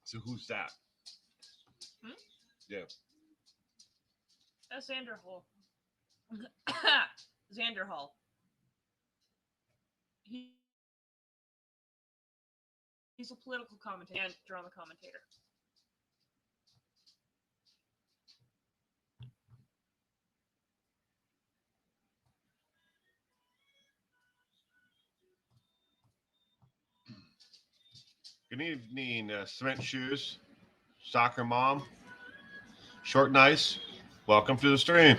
So who's that? Yeah. That's Xander Hall. Xander Hall. He's a political commentator and drama commentator. Good evening, Cement Shoes, Soccer Mom, Short Nice. Welcome to the stream.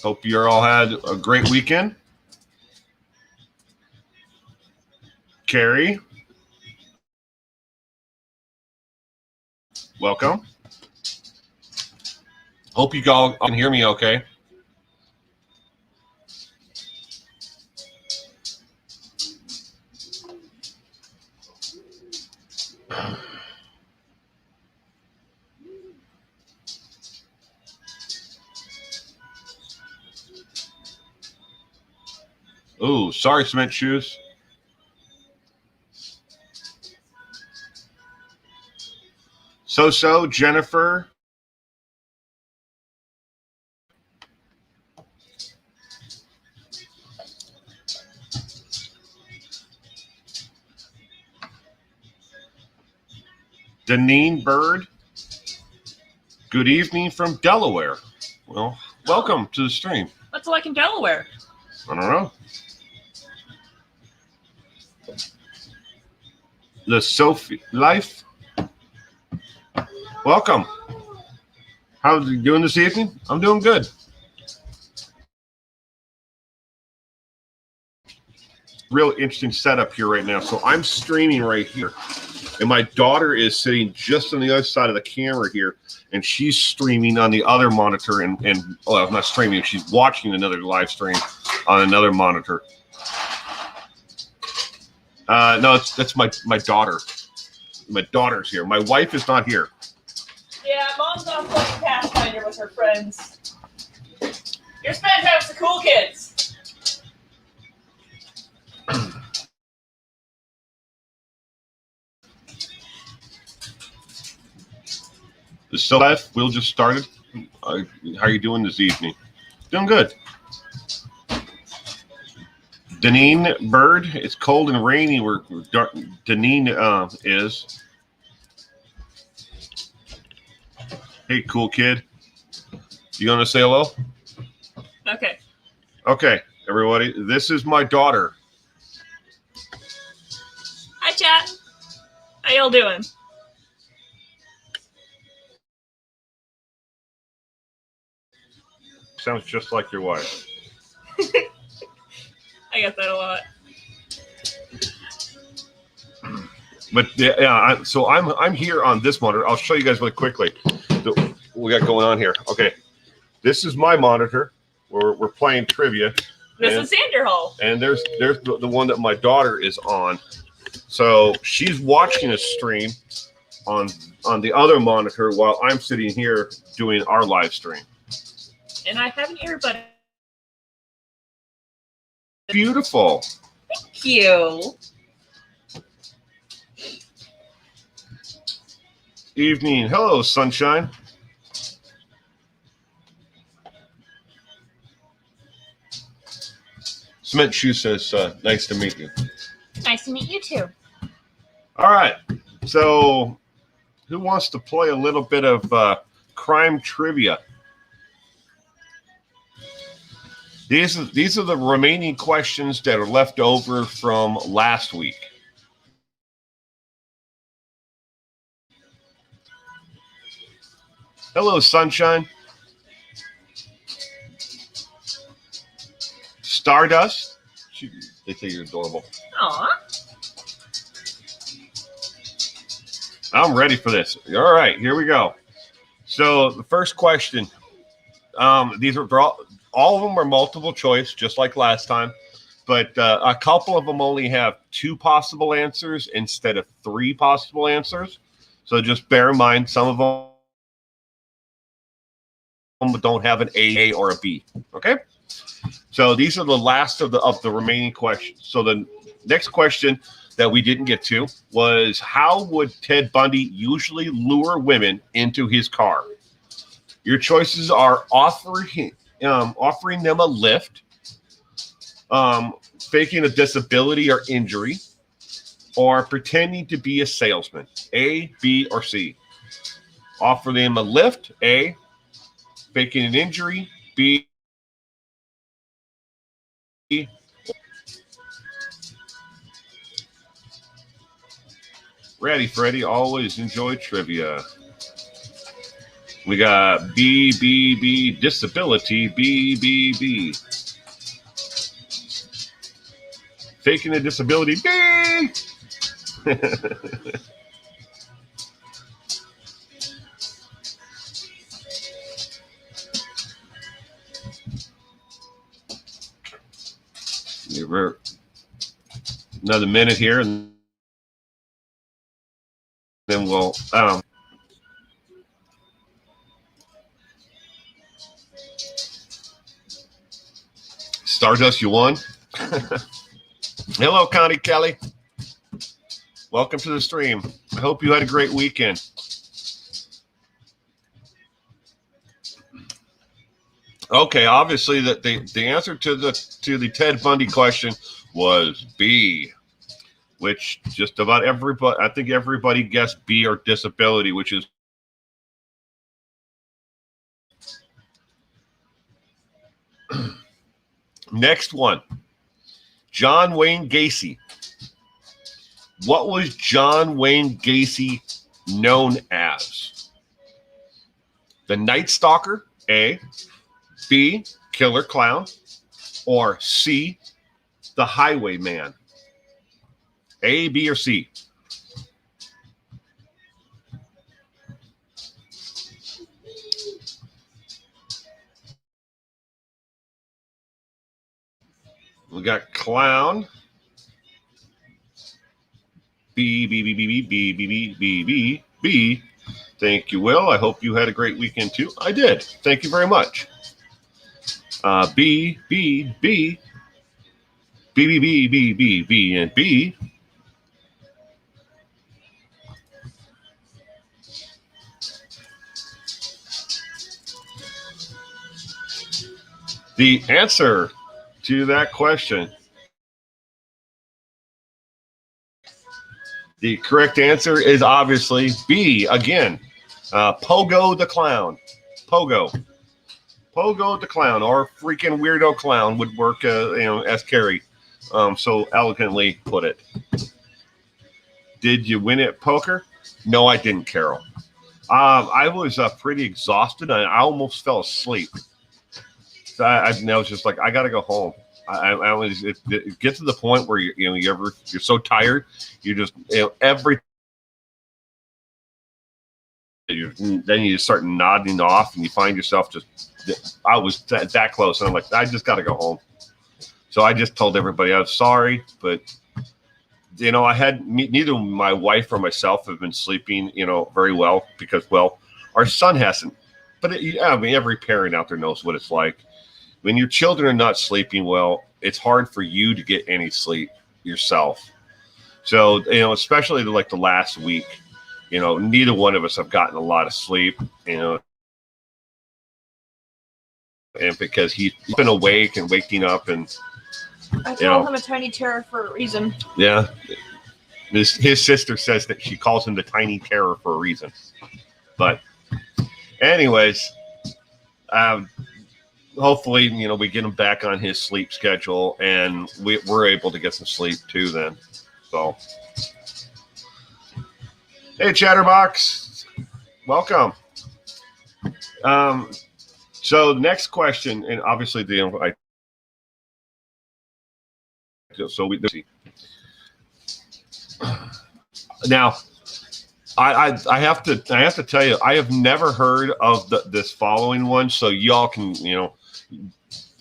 Hope you all had a great weekend. Carrie, welcome. Hope you all can hear me okay. Oh, sorry, Cement Shoes. So, Jennifer. Deneen Bird. Good evening from Delaware. Well, welcome to the stream. What's it like in Delaware? I don't know. The Sophie Life. Welcome. How's you doing this evening? I'm doing good. Real interesting setup here right now. So I'm streaming right here, and my daughter is sitting just on the other side of the camera here, and she's streaming on the other monitor. And well, not streaming. She's watching another live stream on another monitor. No, that's my daughter. My daughter's here. My wife is not here. Yeah, Mom's on playing Pathfinder with her friends. You're spending time with the cool kids. The Celeste, Will just started. How are you doing this evening? Doing good. Deneen Bird, it's cold and rainy where Deneen is. Hey, cool kid. You want to say hello? Okay. Okay, everybody. This is my daughter. Hi, chat. How y'all doing? Sounds just like your wife. I get that a lot. But yeah, so I'm here on this monitor. I'll show you guys really quickly what we got going on here. Okay, this is my monitor. We're playing trivia. This is Xander Hall. And there's the one that my daughter is on. So she's watching a stream on the other monitor while I'm sitting here doing our live stream. And I have an earbud. Beautiful. Thank you. Evening. Hello, sunshine. Cement Shoe says, nice to meet you. Nice to meet you too. All right. So who wants to play a little bit of crime trivia? These are the remaining questions that are left over from last week. Hello, sunshine. Stardust. They say you're adorable. Aw. I'm ready for this. All right, here we go. So the first question. These are all of them are multiple choice, just like last time, but a couple of them only have 2 possible answers instead of 3 possible answers. So just bear in mind, some of them don't have an A or a B. Okay. So these are the last of the remaining questions. So the next question, that we didn't get to was, how would Ted Bundy usually lure women into his car? Your choices are offering them a lift, faking a disability or injury, or pretending to be a salesman. A, B, or C. Offer them a lift. A, faking an injury. B, ready, Freddie. Always enjoy trivia. We got B, B, B, disability, B, B, B. Faking a disability, B. Another minute here, and then we'll Stardust, you won. Hello, Connie Kelly. Welcome to the stream. I hope you had a great weekend. Okay, obviously the answer to the Ted Bundy question was B, which just about everybody, I think everybody guessed B, or disability, which is next one. John Wayne Gacy. What was John Wayne Gacy known as? The Night Stalker, A, B, Killer Clown, or C, the Highwayman? A, B, or C? We got Clown. B, B, B, B, B, B, B, B, B, B, B. Thank you, Will. I hope you had a great weekend, too. I did. Thank you very much. B, B, B, B, B, B, B, B, B, and B. The answer to that question, the correct answer is obviously B again. Pogo the Clown. Pogo the Clown, or freaking Weirdo Clown would work, as Carrie so eloquently put it. Did you win at poker? No, I didn't, Carol. I was pretty exhausted, and I almost fell asleep. So I was just like, I got to go home. It gets to the point where you're so tired, you just then you just start nodding off, and you find yourself I was that close, and I'm like, I just got to go home. So I just told everybody I'm sorry, but I had neither my wife or myself have been sleeping very well, because our son hasn't. But every parent out there knows what it's like. When your children are not sleeping well, it's hard for you to get any sleep yourself. So, especially like the last week, neither one of us have gotten a lot of sleep, and because he's been awake and waking up, and I call him a tiny terror for a reason. Yeah. His sister says that she calls him the tiny terror for a reason. But anyways, hopefully, we get him back on his sleep schedule, and we're able to get some sleep too then. So, hey, Chatterbox, welcome. So the next question, and obviously now, I have to tell you, I have never heard of this following one, so y'all can,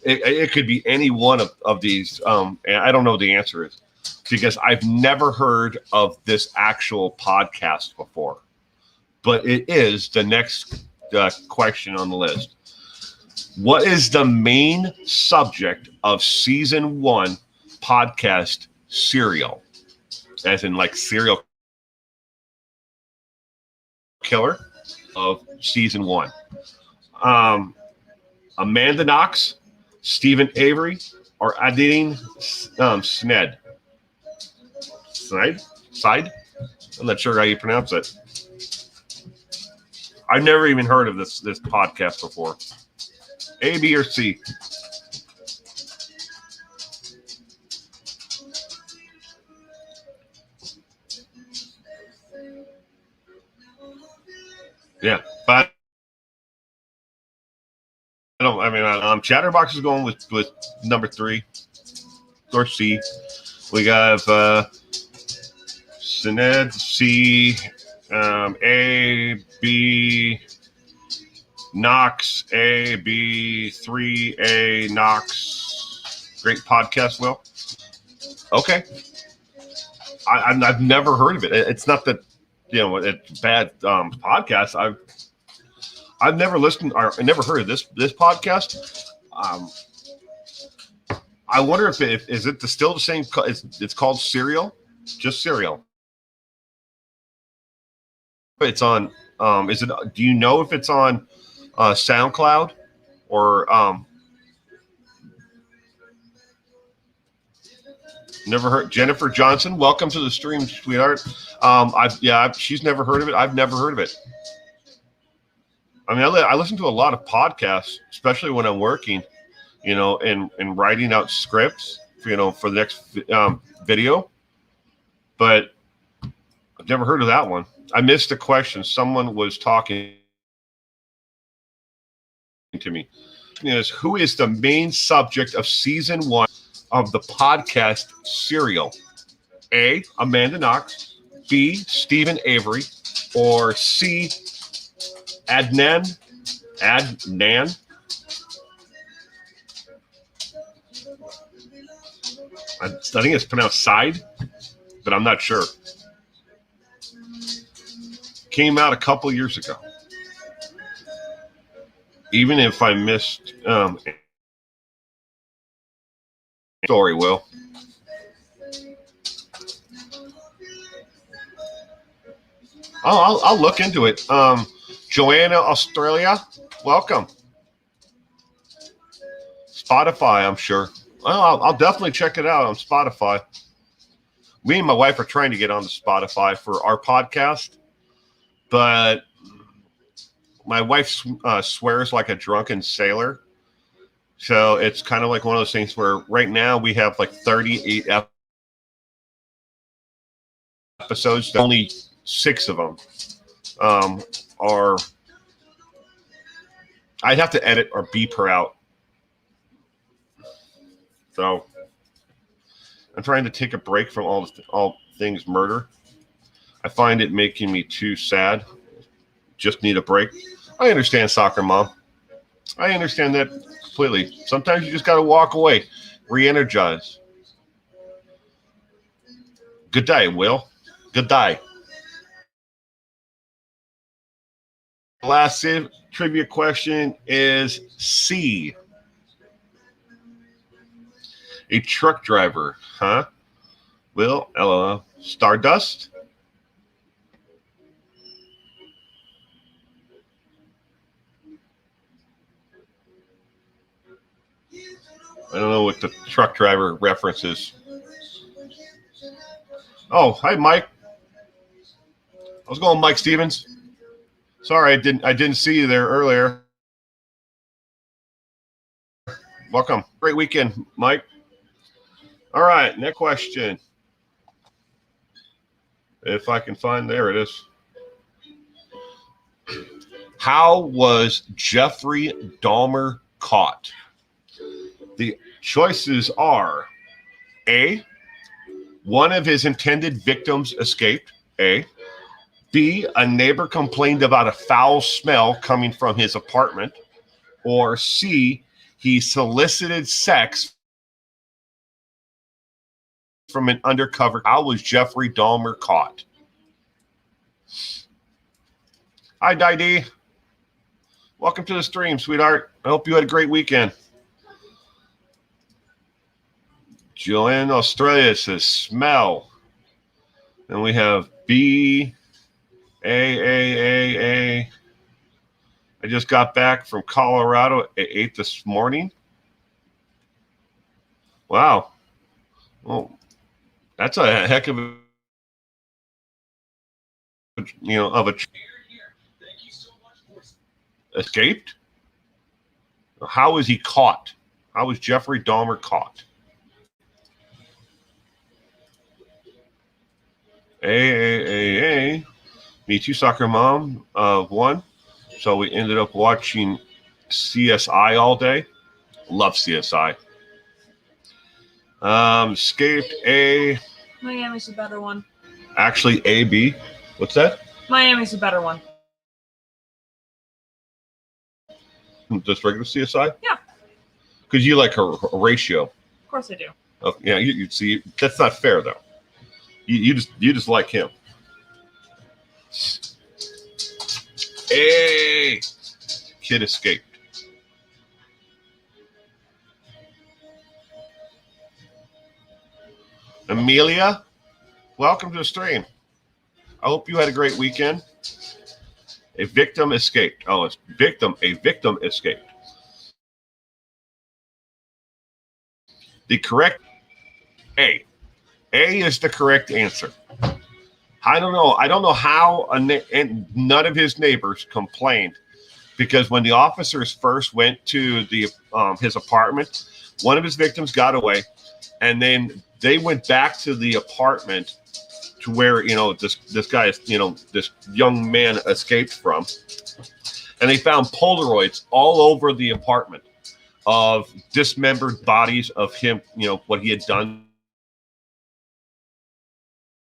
it could be any one of these. And I don't know what the answer is, because I've never heard of this actual podcast before. But it is the next question on the list. What is the main subject of season 1 podcast Serial? as in like serial killer of season 1. Amanda Knox, Stephen Avery, or Adine Sned. Side? I'm not sure how you pronounce it. I've never even heard of this podcast before. A, B, or C? Yeah, but Chatterbox is going with number 3 or C. We got Sined, C, A, B, Knox, A, B, 3A, Knox. Great podcast, Will. Okay. I've never heard of it. It's not that, it's bad podcast. I've never listened or never heard of this podcast. I wonder if is it still the same? It's called Serial, just Serial. It's on. Is it? Do you know if it's on SoundCloud or Never heard. Jennifer Johnson, welcome to the stream, sweetheart. She's never heard of it. I've never heard of it. I mean, I listen to a lot of podcasts, especially when I'm working, and writing out scripts, for the next video. But I've never heard of that one. I missed a question. Someone was talking to me. Who is the main subject of season 1 of the podcast Serial? A, Amanda Knox, B, Stephen Avery, or C, Adnan. I think it's pronounced Side, but I'm not sure. Came out a couple years ago. Even if I missed story, Will. I'll look into it. Joanna, Australia, welcome. Spotify, I'm sure. Well, I'll definitely check it out on Spotify. Me and my wife are trying to get on the Spotify for our podcast, but my wife swears like a drunken sailor. So it's kind of like one of those things where right now we have like 38 episodes. Only 6 of them are. I'd have to edit or beep her out. So I'm trying to take a break from all things murder. I find it making me too sad. Just need a break. I understand, soccer mom. I understand that completely. Sometimes you just got to walk away, re-energize. Good day, Will. Good day. The last trivia question is C. A truck driver, huh? Will, LOL. Stardust? I don't know what the truck driver reference is. Oh, hi, Mike. How's it going, Mike Stevens? Sorry, I didn't see you there earlier. Welcome. Great weekend, Mike. All right, next question. If I can find, there it is. How was Jeffrey Dahmer caught? The choices are A, one of his intended victims escaped, A. B, a neighbor complained about a foul smell coming from his apartment, or C, he solicited sex from an undercover. How was Jeffrey Dahmer caught? Hi, Didi. Welcome to the stream, sweetheart. I hope you had a great weekend. Joanne, Australia says smell. Then we have B, A. I just got back from Colorado at 8 this morning. Wow. Well, that's a heck of a, of a escaped. How is he caught? How was Jeffrey Dahmer caught? A. Me too, soccer mom of one. So we ended up watching CSI all day. Love CSI. Escaped A. Miami's a better one. Actually, AB. What's that? Miami's a better one. Just regular CSI? Yeah. Because you like her ratio. Of course I do. Oh, yeah, you see, that's not fair though. You just like him. A. Kid escaped. Amelia, welcome to the stream. I hope you had a great weekend. A victim escaped. Oh, it's victim. A victim escaped. The correct A. A is the correct answer. I don't know. I don't know how and none of his neighbors complained, because when the officers first went to the his apartment, one of his victims got away, and then they went back to the apartment to where this guy is this young man escaped from, and they found Polaroids all over the apartment of dismembered bodies of him. What he had done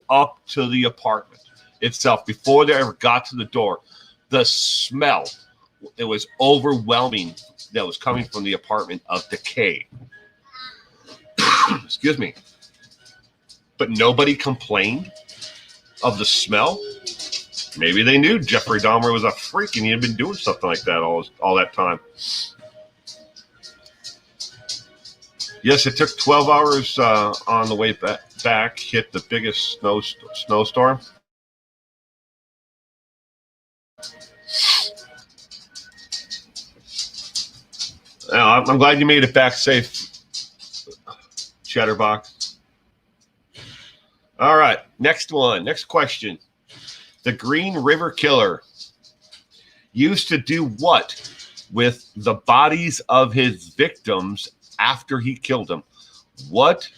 up to the apartment itself before they ever got to the door. The smell, it was overwhelming, that was coming from the apartment of decay. Excuse me. But nobody complained of the smell. Maybe they knew Jeffrey Dahmer was a freak and he had been doing something like that all that time. Yes, it took 12 hours on the way back, hit the biggest snowstorm. I'm glad you made it back safe, Chatterbox. All right, next question. The Green River Killer used to do what with the bodies of his victims after he killed them? What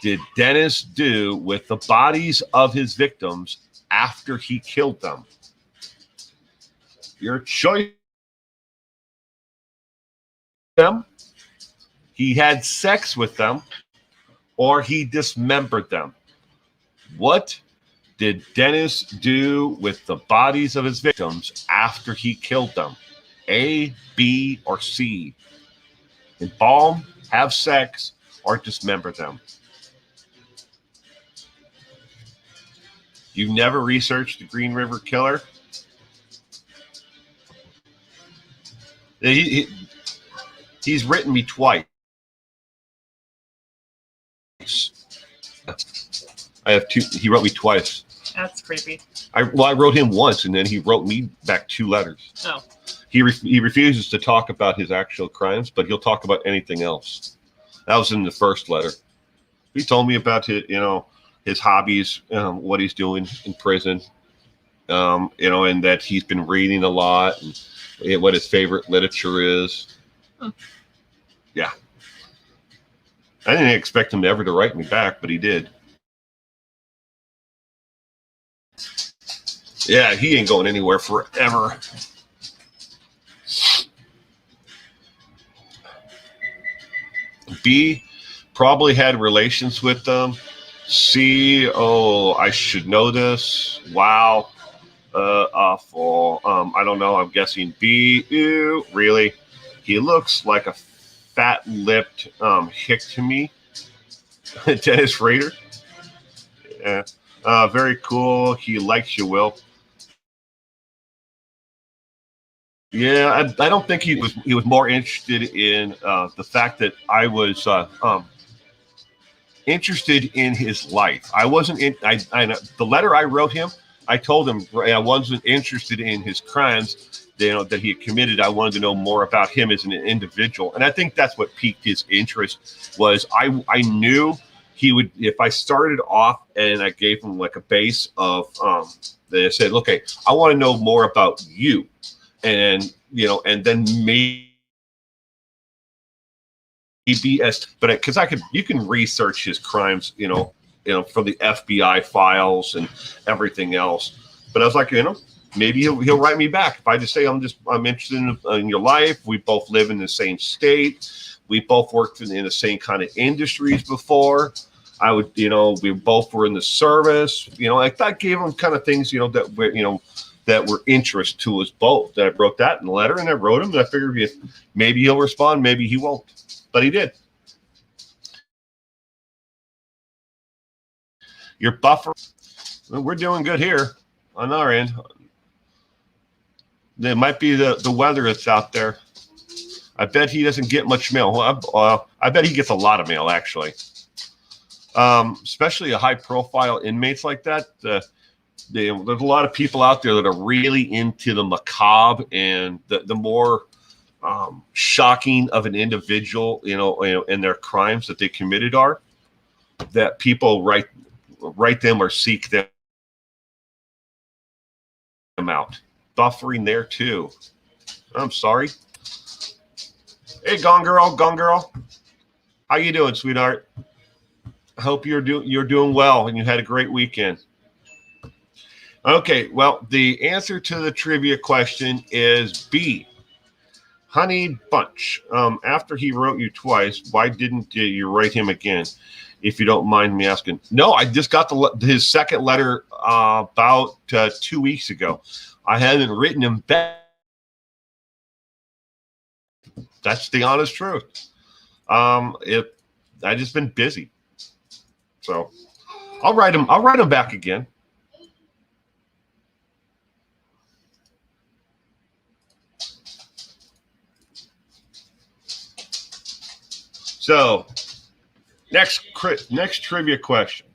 did Dennis do with the bodies of his victims after he killed them? Your choice. He had sex with them, or he dismembered them. What did Dennis do with the bodies of his victims after he killed them? A, B, or C? Embalm, have sex, or dismember them? You never researched the Green River Killer? He's written me twice. I have two. He wrote me twice. That's creepy. I wrote him once, and then he wrote me back 2 letters. Oh. He refuses to talk about his actual crimes, but he'll talk about anything else. That was in the first letter. He told me about his hobbies, what he's doing in prison, and that he's been reading a lot, and what his favorite literature is. Huh. Yeah. I didn't expect him ever to write me back, but he did. Yeah, he ain't going anywhere forever. B, probably had relations with them. C, I should know this. Wow. Awful. I don't know. I'm guessing B. Ew, really? He looks like a fat-lipped hick to me. Dennis Rader. Yeah. Very cool. He likes you, Will. Yeah, I don't think he was more interested in the fact that I was interested in his life. I wasn't in. The letter I wrote him, I told him I wasn't interested in his crimes, that he had committed. I wanted to know more about him as an individual, and I think that's what piqued his interest. Was I knew he would, if I started off and I gave him like a base of they said, okay, I want to know more about you, and and then maybe but because you can research his crimes, from the FBI files and everything else. But I was like, maybe he'll write me back if I just say I'm interested in your life. We both live in the same state. We both worked in the same kind of industries before. I would, we both were in the service. Like that gave him kind of things, that were interest to us both. That I wrote that in the letter, and I wrote him, and I figured maybe he'll respond, maybe he won't. But he did. Your buffer. We're doing good here on our end. It might be the weather that's out there. I bet he doesn't get much mail. Well, I bet he gets a lot of mail, actually. Especially a high-profile inmates like that. There's a lot of people out there that are really into the macabre and the more shocking of an individual, and their crimes that they committed are, that people write them or seek them out. Buffering there too. I'm sorry. Hey, Gone Girl. How you doing, sweetheart? I hope you're doing well and you had a great weekend. Okay, well, the answer to the trivia question is B. Honey Bunch. After he wrote you twice, why didn't you write him again? If you don't mind me asking. No, I just got his second letter about 2 weeks ago. I hadn't written him back. That's the honest truth. I just been busy, so I'll write him back again. So, next trivia question.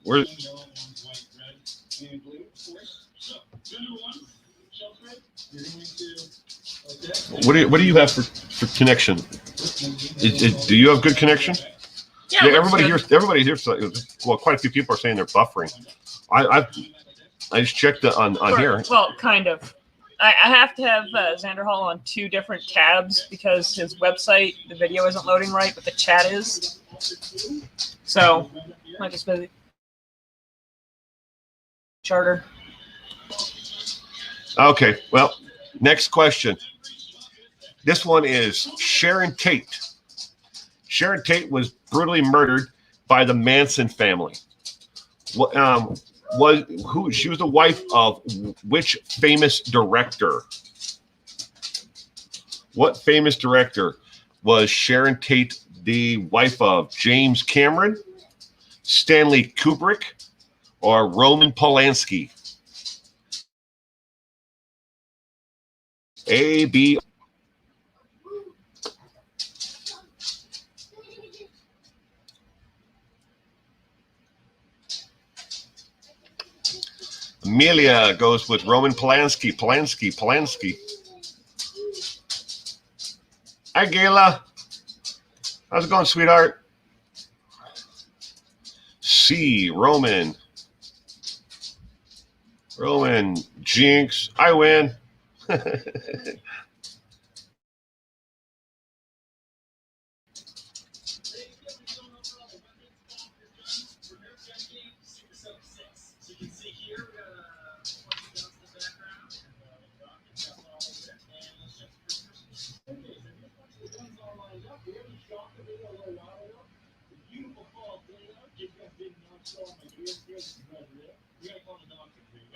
What do you have for connection? Do you have good connection? Yeah, everybody here. Well, quite a few people are saying they're buffering. I just checked on here. Well, kind of. I have to have Xander Hall on two different tabs because his website, the video isn't loading right, but the chat is. So, I just busy. Charter. Okay, well, next question. This one is Sharon Tate. Sharon Tate was brutally murdered by the Manson family. She was the wife of which famous director? What famous director was Sharon Tate the wife of? James Cameron, Stanley Kubrick, or Roman Polanski? A, B. Amelia goes with Roman Polanski. Hi, Gayla. How's it going, sweetheart? C, Roman. Jinx. I win.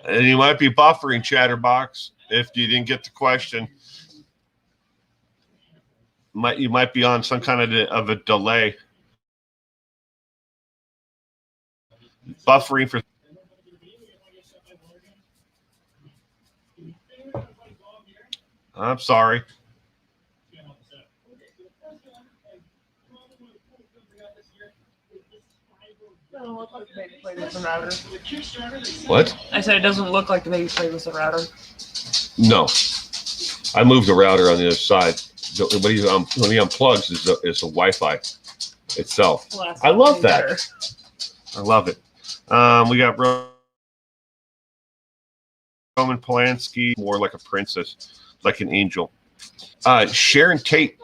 And you might be buffering, Chatterbox, if you didn't get the question. You might be on some kind of a delay. buffering for. I'm sorry. What? I said it doesn't look like the baby played with the router. No, I moved the router on the other side. When he unplugs is the Wi-Fi itself. Well, I love that. better. I love it. We got Roman Polanski, more like a princess, like an angel. Sharon Tate,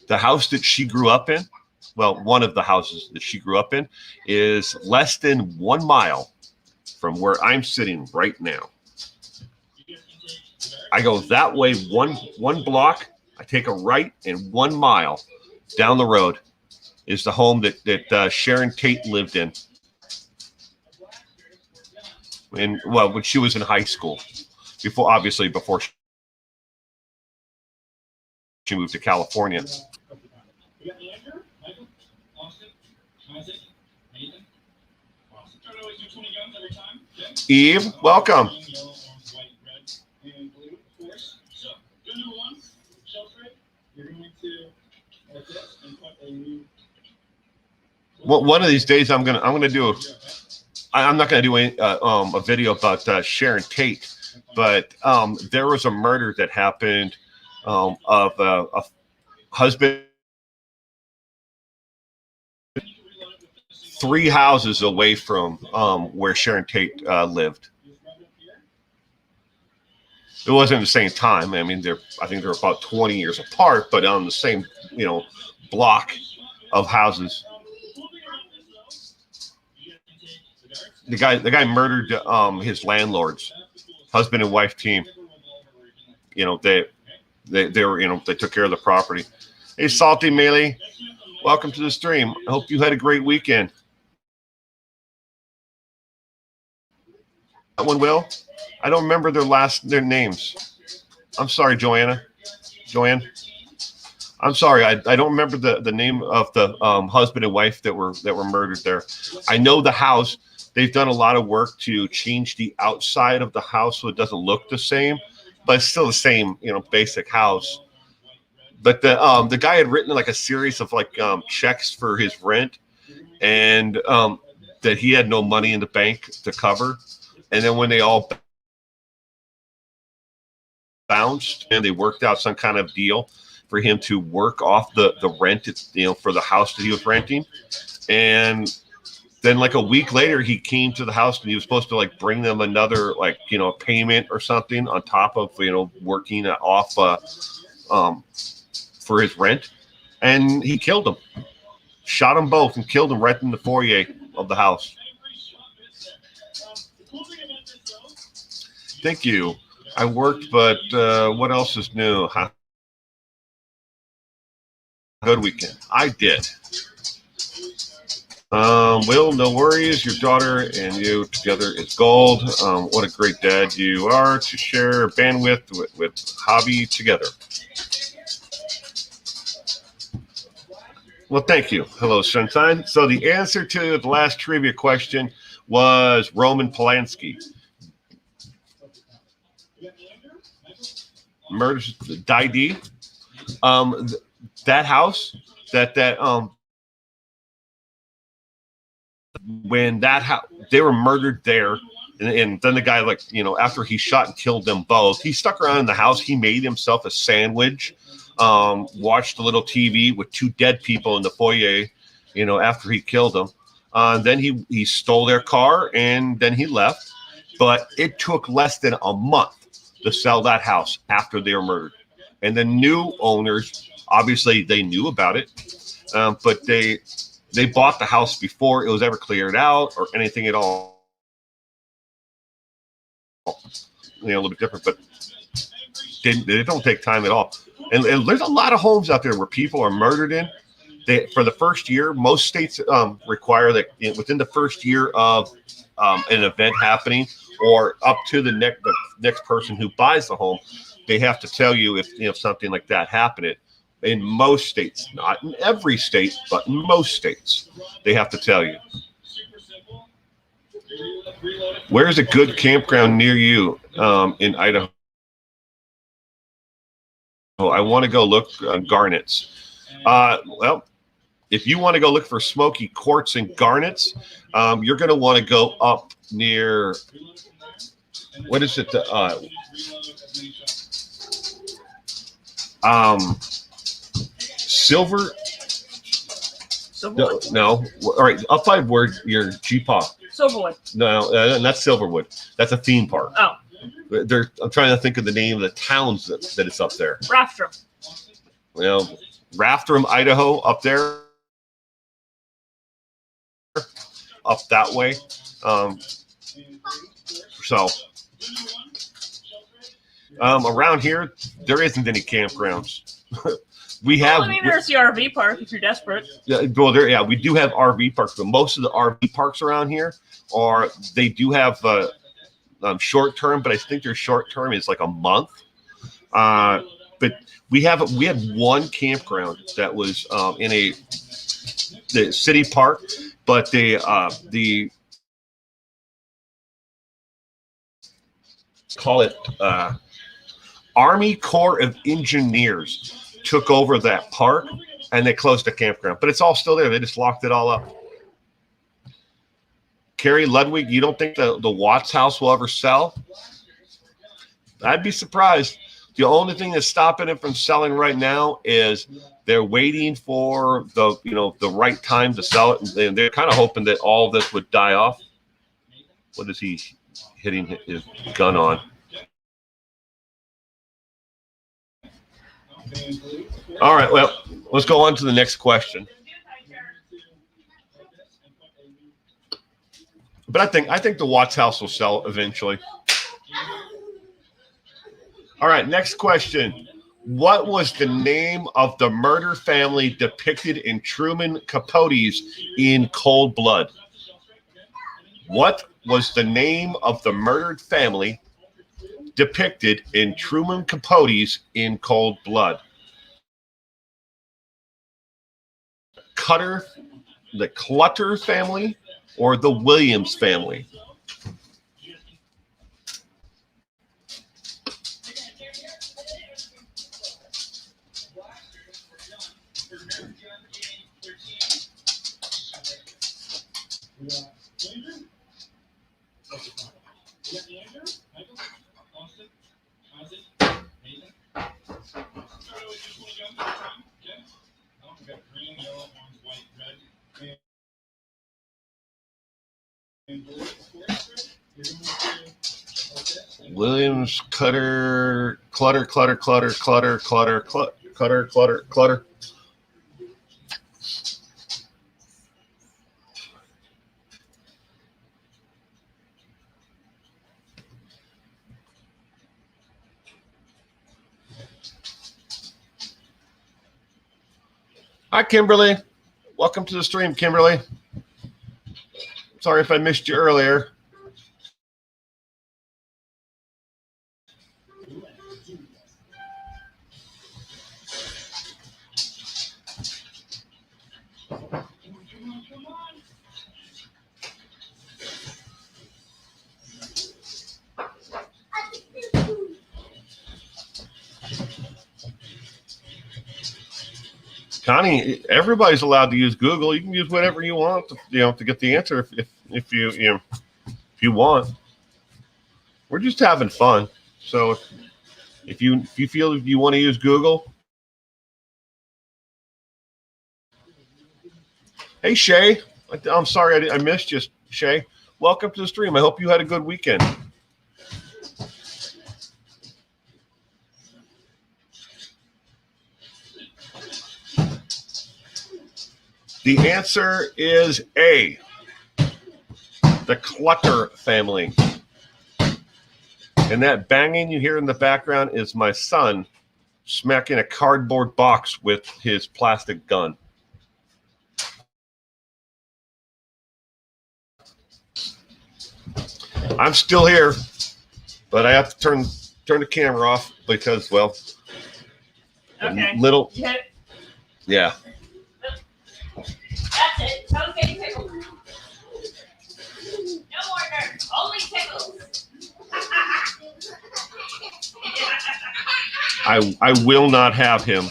the house that she grew up in, well, one of the houses that she grew up in, is less than 1 mile from where I'm sitting right now. I go that way one block. I take a right, and 1 mile down the road is the home that Sharon Tate lived in. When she was in high school, before she moved to California. Eve, welcome. Well, one of these days I'm gonna do. I'm not gonna do a video about Sharon Tate, but there was a murder that happened of a husband 3 houses away from where Sharon Tate lived. It wasn't the same time. I mean, I think they're about 20 years apart, but on the same, block of houses. The guy murdered his landlords, husband and wife team. They were, they took care of the property. Hey, Salty Melee, welcome to the stream. I hope you had a great weekend. That one, Will? I don't remember their names. I'm sorry, Joanne. I'm sorry. I don't remember the name of the husband and wife that were murdered there. I know the house. They've done a lot of work to change the outside of the house so it doesn't look the same, but it's still the same, basic house. But the guy had written like a series of checks for his rent, and that he had no money in the bank to cover. And then when they all bounced, and they worked out some kind of deal for him to work off the rent, for the house that he was renting. And then like a week later, he came to the house and he was supposed to bring them another payment or something on top of working off for his rent, and he killed them, shot them both, and killed them right in the foyer of the house. Thank you. I worked, but what else is new? Huh? Good weekend. I did. Will, no worries. Your daughter and you together is gold. What a great dad you are to share bandwidth with hobby together. Well, thank you. Hello, Sunshine. So the answer to the last trivia question was Roman Polanski. Murders, Didi. That house, when that house, they were murdered there, and then the guy, after he shot and killed them both, he stuck around in the house. He made himself a sandwich, watched a little TV with 2 dead people in the foyer, after he killed them. Then he stole their car, and then he left. But it took less than a month to sell that house after they were murdered. And the new owners, obviously, they knew about it, but they bought the house before it was ever cleared out or anything at all. A little bit different, but they don't take time at all. And there's a lot of homes out there where people are murdered in. For the first year, most states require that within the first year of an event happening, or up to the next person who buys the home, they have to tell you if something like that happened. In most states, not in every state, but in most states, they have to tell you. Where's a good campground near you in Idaho? I want to go look on garnets. Well, if you want to go look for smoky quartz and garnets, you're going to want to go up near, what is it? Silver. Silverwood? No. All right. Up by where your G-Paw. Silverwood. No, not Silverwood. That's a theme park. Oh. I'm trying to think of the name of the towns that it's up there. Rathdrum. Well, Rathdrum, Idaho, up there. Up that way. Around here, there isn't any campgrounds. There's the RV park if you're desperate. Yeah, well, we do have RV parks, but most of the RV parks around here they do have short term, but I think their short term is like a month. But we had one campground that was in the city park, but the call it Army Corps of Engineers took over that park and they closed the campground, but it's all still there. They just locked it all up. Carrie Ludwig, you don't think the Watts house will ever sell? I'd be surprised. The only thing that's stopping it from selling right now is they're waiting for the right time to sell it. And they're kind of hoping that all of this would die off. What is he hitting his gun on? All right, well, let's go on to the next question. But I think the Watts house will sell eventually. All right, next question. What was the name of the murder family depicted in Truman Capote's In Cold Blood? What was the name of the murdered family depicted in Truman Capote's In Cold Blood? The Clutter family or the Williams family? Williams, Clutter. Hi, Kimberly. Welcome to the stream, Kimberly. Sorry if I missed you earlier. Connie, everybody's allowed to use Google. You can use whatever you want to get the answer if you want. We're just having fun. So if you feel you want to use Google. Hey Shay, I'm sorry I missed you, Shay. Welcome to the stream. I hope you had a good weekend. The answer is A, the Clutter family. And that banging you hear in the background is my son smacking a cardboard box with his plastic gun. I'm still here, but I have to turn the camera off because, well, okay. Yeah. That's it. Okay, pickle. No more Only tickles. I will not have him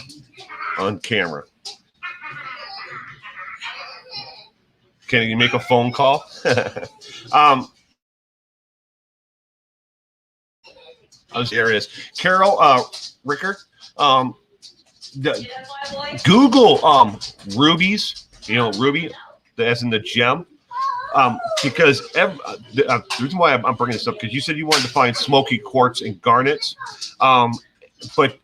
on camera. Can you make a phone call? Those areas. Carol Ricker, Google rubies. You know, ruby, as in the gem. Because the reason why I'm bringing this up, because you said you wanted to find smoky quartz and garnets, but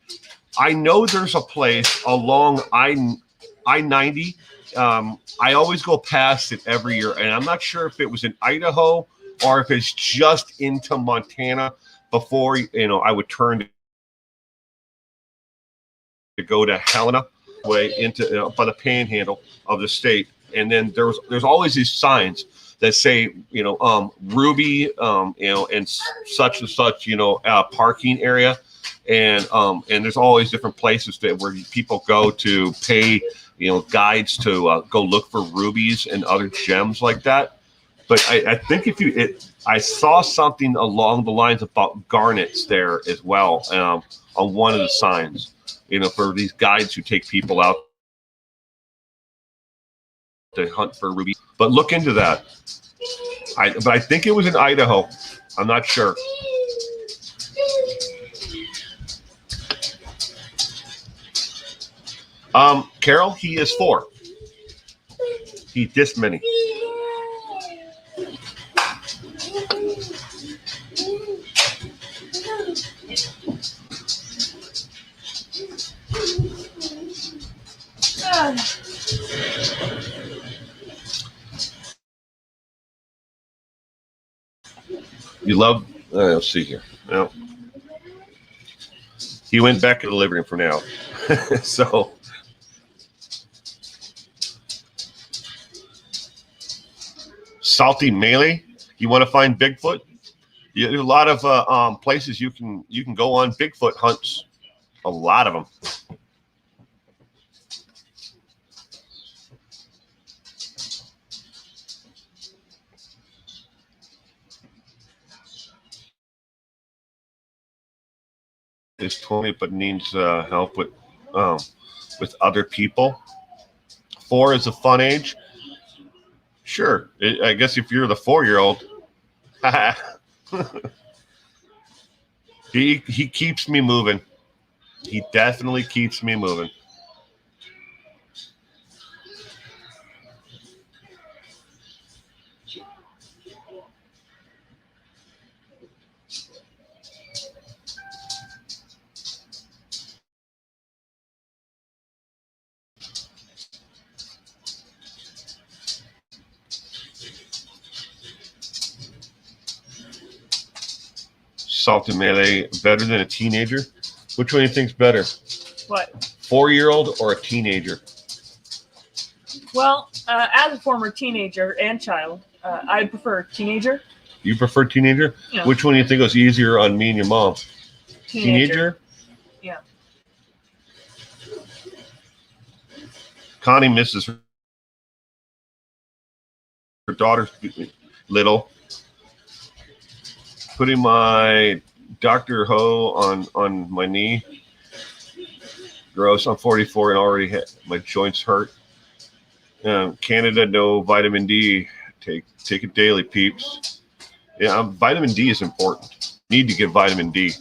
I know there's a place along I-90. I always go past it every year, and I'm not sure if it was in Idaho or if it's just into Montana before I would turn to go to Helena, way into by the panhandle of the state, and then there's always these signs that say Ruby and such and such parking area, and there's always different places where people go to pay guides to go look for rubies and other gems like that. But I think I saw something along the lines about garnets there as well on one of the signs, for these guides who take people out to hunt for rubies. But look into that. But I think it was in Idaho. I'm not sure. Carol, he is 4. He this many. You love, let's see here. No. He went back to the living room for now. So. Salty Melee. You want to find Bigfoot? There's a lot of places you can go on Bigfoot hunts. A lot of them. Is 20, but needs help with other people. 4 is a fun age. Sure, I guess if you're the 4-year-old, he keeps me moving. He definitely keeps me moving. Salty Melee, better than a teenager? Which one do you think's better? What? 4-year-old or a teenager? Well, as a former teenager and child, I prefer teenager. You prefer teenager? Yeah. Which one do you think was easier on me and your mom? Teenager? Yeah. Connie misses her daughter little. Putting my Dr. Ho on my knee. Gross. I'm 44 and already my joints hurt. Canada, no vitamin D. Take it daily, peeps. Yeah, vitamin D is important. Need to get vitamin D.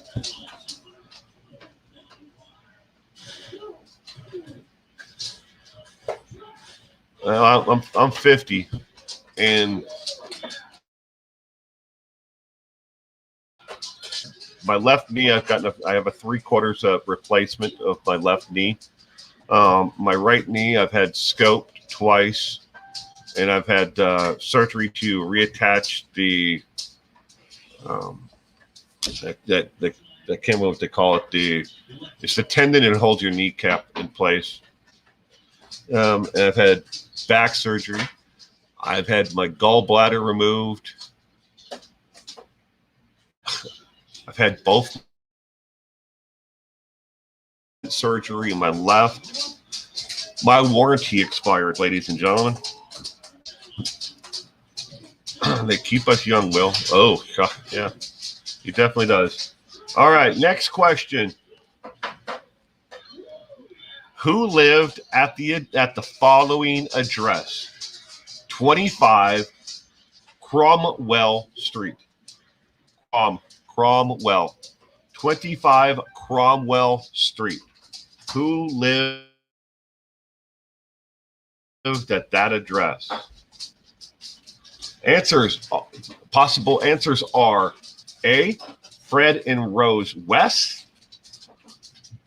Well, I'm 50, and my left knee, I have a 3/4 replacement of my left knee. My right knee, I've had scoped twice, and I've had surgery to reattach the I can't remember what they call it. It's the tendon that holds your kneecap in place. And I've had back surgery. I've had my gallbladder removed. I've had both surgery in my left. My warranty expired, ladies and gentlemen. They keep us young, Will. Oh, God, yeah, he definitely does. All right, next question. Who lived at the following address? 25 Cromwell Street. Cromwell. 25 Cromwell Street. Who lived at that address? Possible answers are A, Fred and Rose West,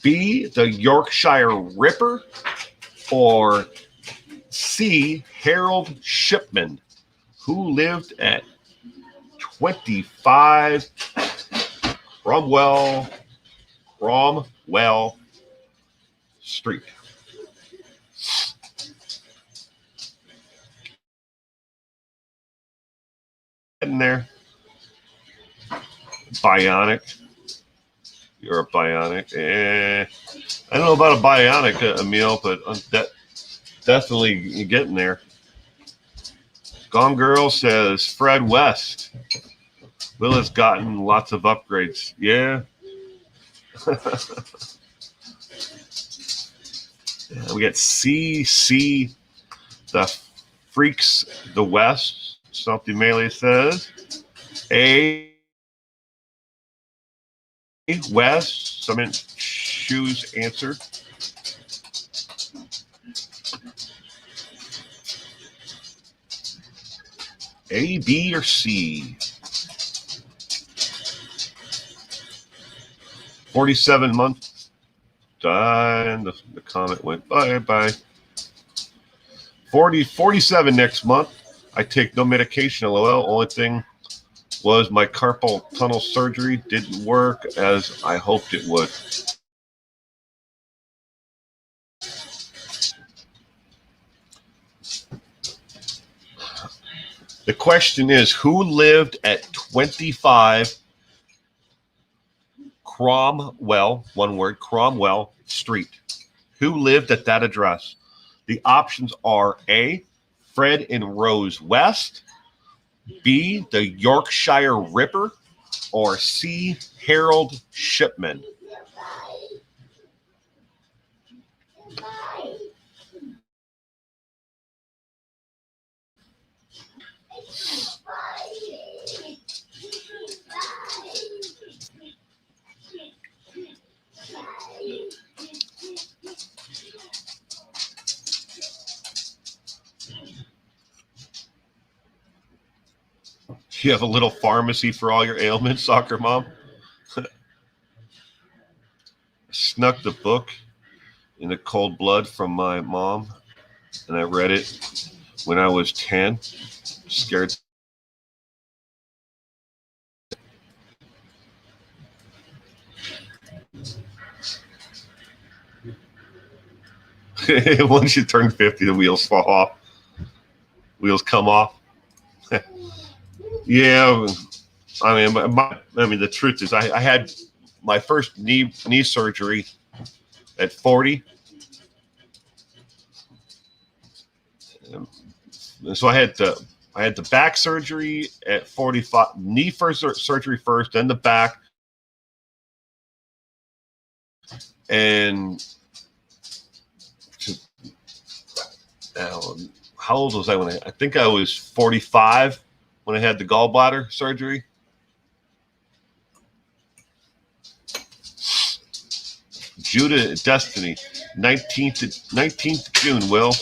B, the Yorkshire Ripper, or C, Harold Shipman. Who lived at 25 Cromwell Street? In there. Bionic. You're a bionic. I don't know about a bionic, Emil, but that definitely getting there. Gone Girl says Fred West. Will has gotten lots of upgrades. Yeah. We got C, the Freaks the West. Something Melee says. A, West. Someone choose answer. A, B, or C? 47 months died. The comment went bye. 47 next month. I take no medication, LOL. Only thing was my carpal tunnel surgery didn't work as I hoped it would. The question is, who lived at 25 Cromwell, one word, Cromwell Street? Who lived at that address? The options are A, Fred and Rose West, B, the Yorkshire Ripper, or C, Harold Shipman. You have a little pharmacy for all your ailments, soccer mom? Snuck the book in the cold blood from my mom, and I read it when I was 10. Scared. Once you turn 50, the wheels fall off. Wheels come off. Yeah, I mean, the truth is, I had my first knee surgery at 40. So I had the back surgery at 45. Knee surgery first, then the back, and how old was I when I think I was 45 when I had the gallbladder surgery. Judah Destiny, 19th June, Will.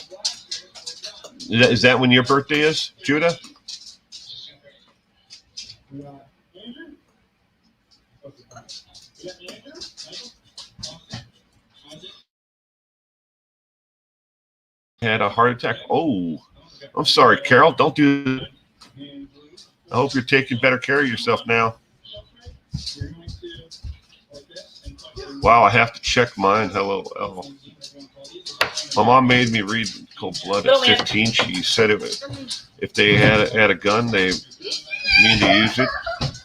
Is that when your birthday is, Judah? Had a heart attack. Oh, I'm sorry, Carol. Don't do that. I hope you're taking better care of yourself now. Wow, I have to check mine. Hello. My mom made me read Cold Blood at 15. She said if they had a gun, they mean to use it.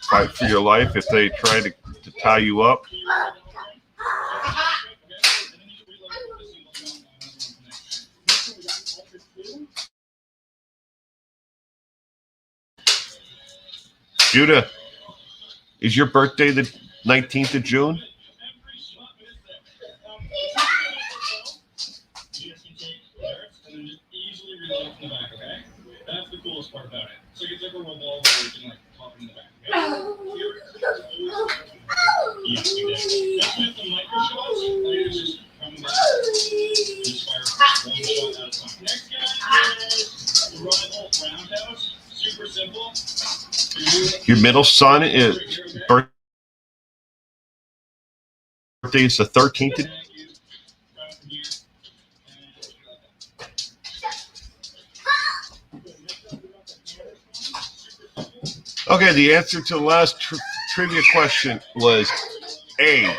Fight for your life. If they try to tie you up. Judah, is your birthday the 19th of June? Your middle son is birthday is the 13th. Okay, the answer to the last trivia question was A.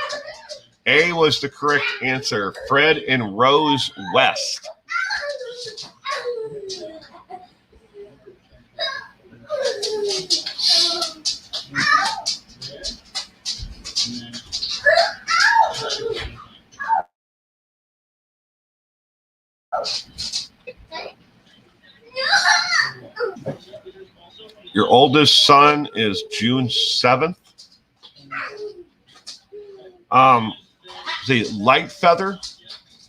A was the correct answer. Fred and Rose West. Your oldest son is June 7th. The Light Feather.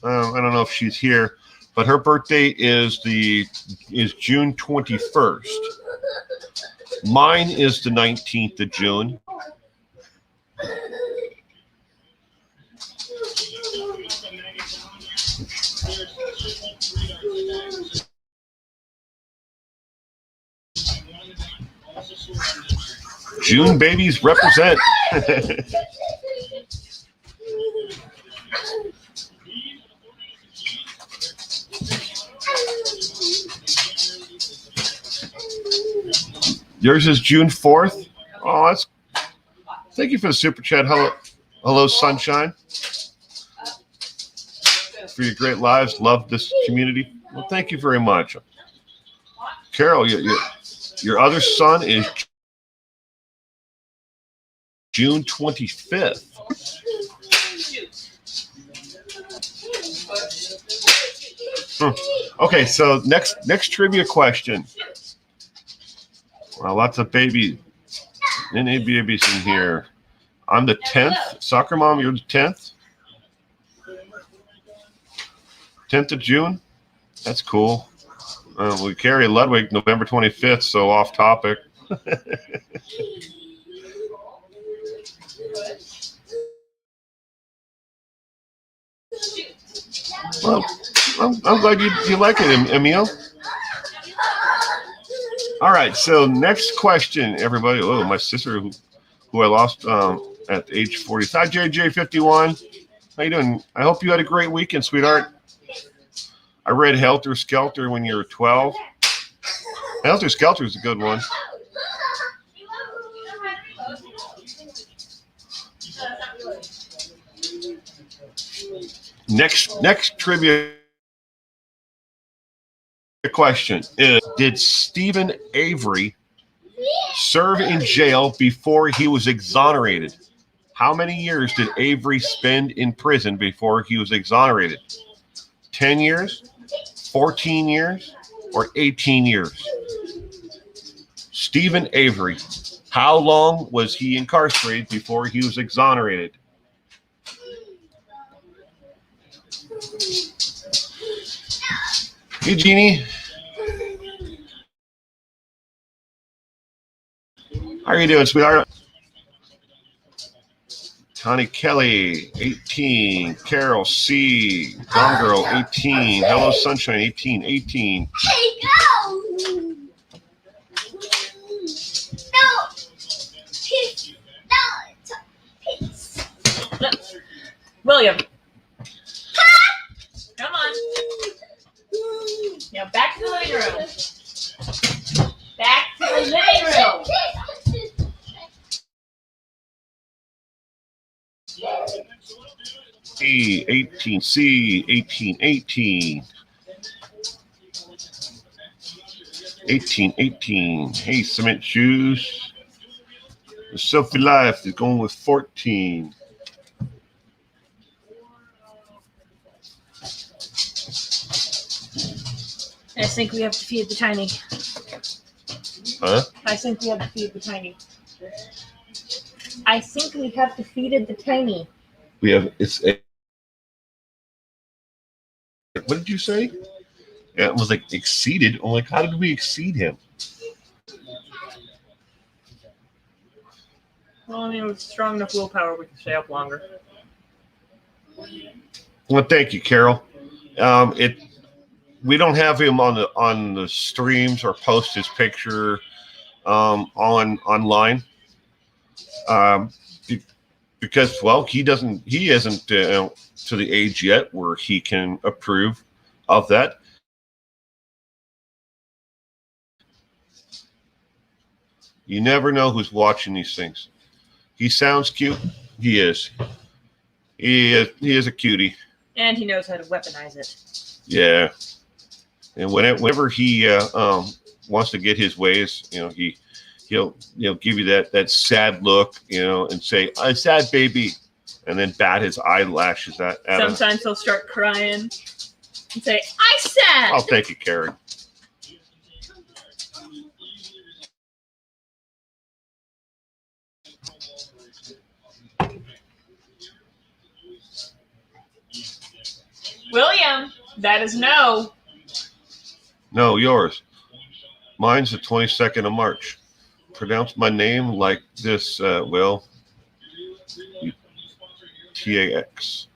I don't know if she's here, but her birthday is June 21st. Mine is the 19th of June. June babies represent. Yours is June 4th. Oh, that's. Thank you for the super chat. Hello, Sunshine. For your great lives, love this community. Well, thank you very much, Carol. Your other son is June 25th. Okay, so next trivia question. Well, lots of babies and babies in here. I'm the 10th. Soccer mom, you're the 10th. 10th of June. That's cool. We carry Ludwig November 25th, so off topic. Well, I'm glad you like it, Emil. All right, so next question, everybody. Oh, my sister, who I lost at age 40. Hi, JJ51. How you doing? I hope you had a great weekend, sweetheart. I read Helter Skelter when you were 12. Helter Skelter is a good one. Next trivia question is, did Stephen Avery serve in jail before he was exonerated? How many years did Avery spend in prison before he was exonerated? 10 years, 14 years, or 18 years? Stephen Avery, how long was he incarcerated before he was exonerated? Hey, Jeannie. How are you doing, sweetheart? Connie Kelly, 18. Carol C. Gone Girl, 18. Hello, Sunshine, 18. Hey, go! No. William. Come on. Now back to the living room. Back to the living room. C, 18. C, 18. 18. 18. Hey, Cement Shoes. The Sophie Life is going with 14. I think we have to feed the tiny. Huh? I think we have to feed the tiny. I think we have defeated the tiny. We have what did you say? Yeah, it was like exceeded. I'm like, how did we exceed him? Well, I mean, with strong enough willpower, we can stay up longer. Well, thank you, Carol. We don't have him on the streams or post his picture online because he isn't to the age yet where he can approve of that. You never know who's watching these things. He sounds cute. He is. He is a cutie. And he knows how to weaponize it. Yeah. And whenever he wants to get his ways, he'll give you that sad look, and say, "I'm sad, baby," and then bat his eyelashes at Sometimes he'll start crying and say, "I sad." Oh, thank you, Karen. William, that is no. No, yours. Mine's the 22nd of March. Pronounce my name like this, TAX.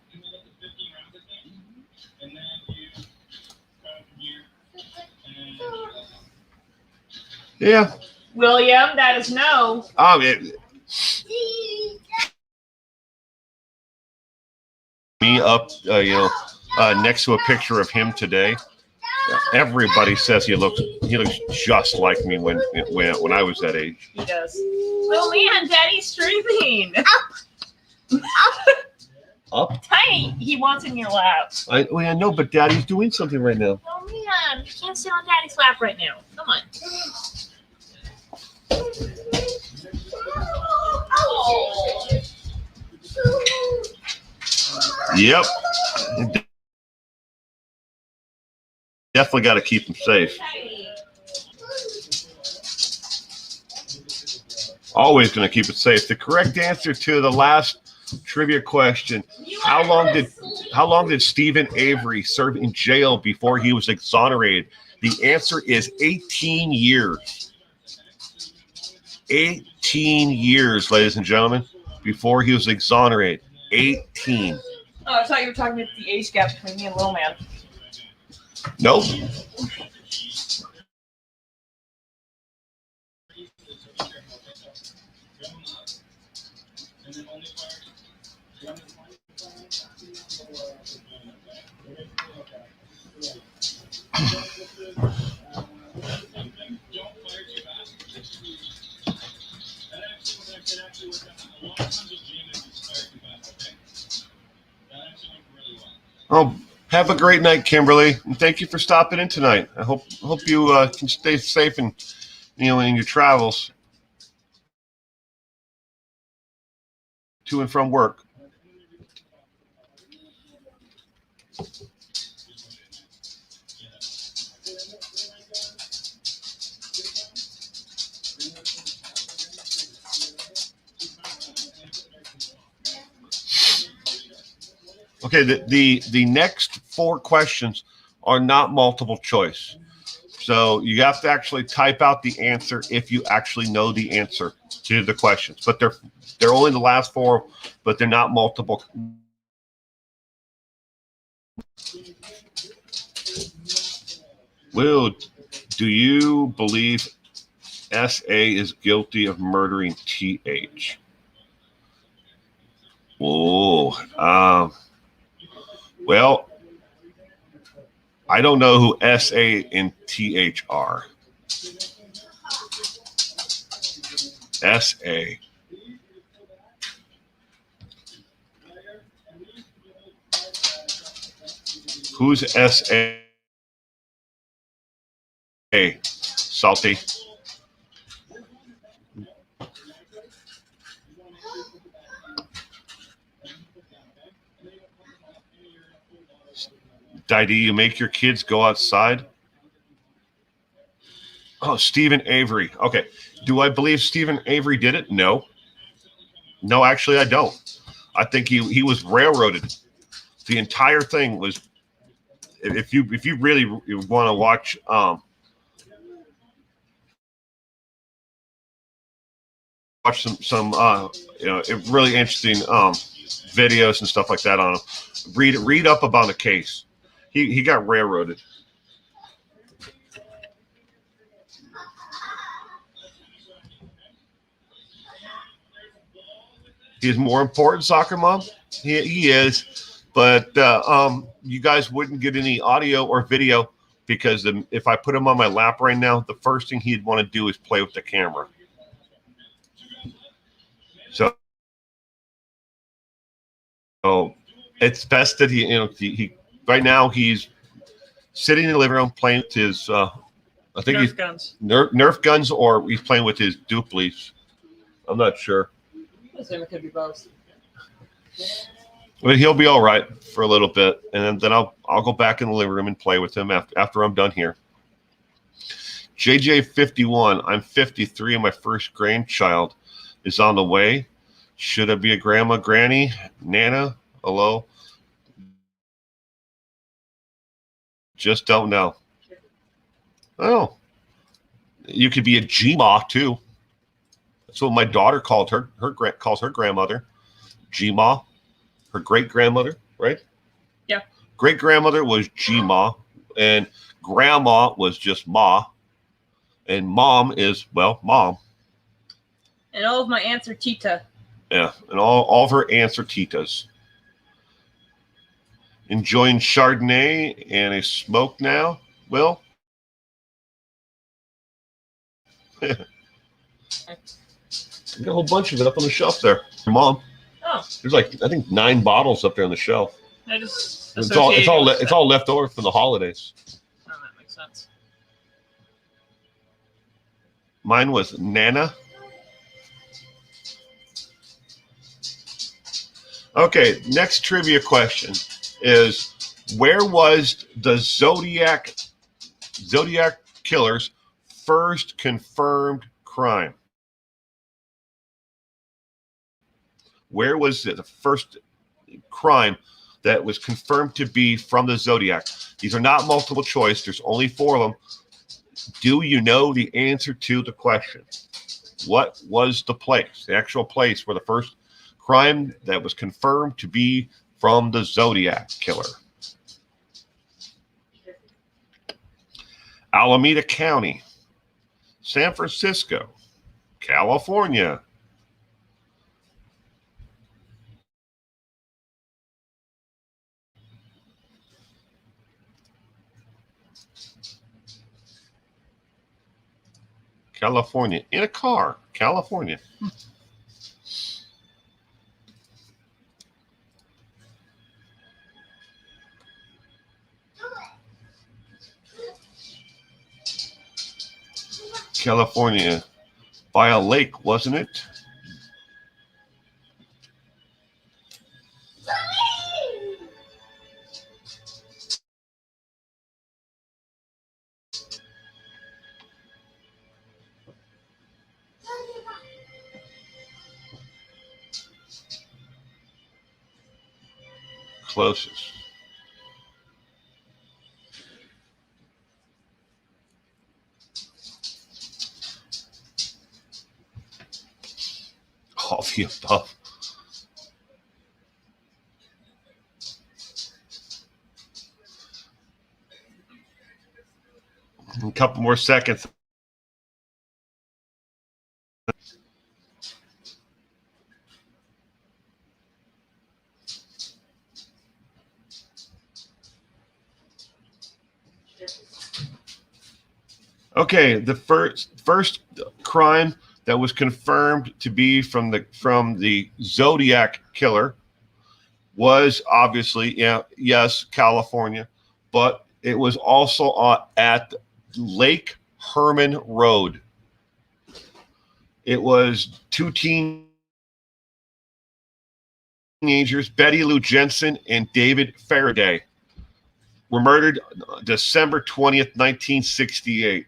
Yeah. William, that is no. Me up, next to a picture of him today. Everybody says he looks just like me when I was that age. He does. Oh man, Daddy's streaming. Up? Tiny, he wants in your lap. I know, but Daddy's doing something right now. Oh man, you can't sit on Daddy's lap right now. Come on. Yep. Definitely got to keep him safe. Always going to keep it safe. The correct answer to the last trivia question: How long did Stephen Avery serve in jail before he was exonerated? The answer is 18 years. 18 years, ladies and gentlemen, before he was exonerated. 18. Oh, I thought you were talking about the age gap between me and Lil Man. Nope. Oh, have a great night, Kimberly, and thank you for stopping in tonight. I hope you can stay safe and in your travels to and from work. Okay, the next 4 questions are not multiple choice. So you have to actually type out the answer if you actually know the answer to the questions. But they're only the last 4, but they're not multiple. Will, do you believe S.A. is guilty of murdering T.H.? Oh, well, I don't know who S.A. and T.H. are. S.A. Who's S.A.? Salty. Do you make your kids go outside? Oh, Stephen Avery. Okay. Do I believe Stephen Avery did it? No. No, actually, I don't. I think he was railroaded. The entire thing was. If you really want to watch some really interesting videos and stuff like that on him, read up about the case. He got railroaded. He's more important, soccer mom. He is, but you guys wouldn't get any audio or video because if I put him on my lap right now, the first thing he'd want to do is play with the camera. So it's best that he right now he's sitting in the living room playing with his I think Nerf guns. Nerf guns, or he's playing with his duplies. I'm not sure. I assume it could be both. But he'll be all right for a little bit, and then I'll go back in the living room and play with him after I'm done here. JJ51, I'm 53 and my first grandchild is on the way. Should I be a grandma, granny, nana? Hello? Just don't know. Oh, you could be a G-Ma too. That's what my daughter called her. Calls her grandmother, G-Ma. Her great grandmother, right? Yeah. Great grandmother was G-Ma, and grandma was just Ma, and mom is mom. And all of my aunts are Tita. Yeah, and all of her aunts are Titas. Enjoying Chardonnay and a smoke now, Will? Got a whole bunch of it up on the shelf there. Your mom. Oh. There's I think 9 bottles up there on the shelf. I just It's all left over from the holidays. Oh, that makes sense. Mine was Nana. Okay, next trivia question is, where was the Zodiac killer's first confirmed crime? Where was the first crime that was confirmed to be from the Zodiac? These are not multiple choice. There's only 4 of them. Do you know the answer to the question? What was the place, the actual place where the first crime that was confirmed to be from the Zodiac killer? Alameda County, San Francisco, California. California, in a car, California. California, by a lake, wasn't it? Closest. All the above. A couple more seconds. Okay, the first crime that was confirmed to be from the Zodiac killer was obviously, yes, California, but it was also at Lake Herman Road. It was 2 teenagers, Betty Lou Jensen and David Faraday, were murdered December 20th, 1968.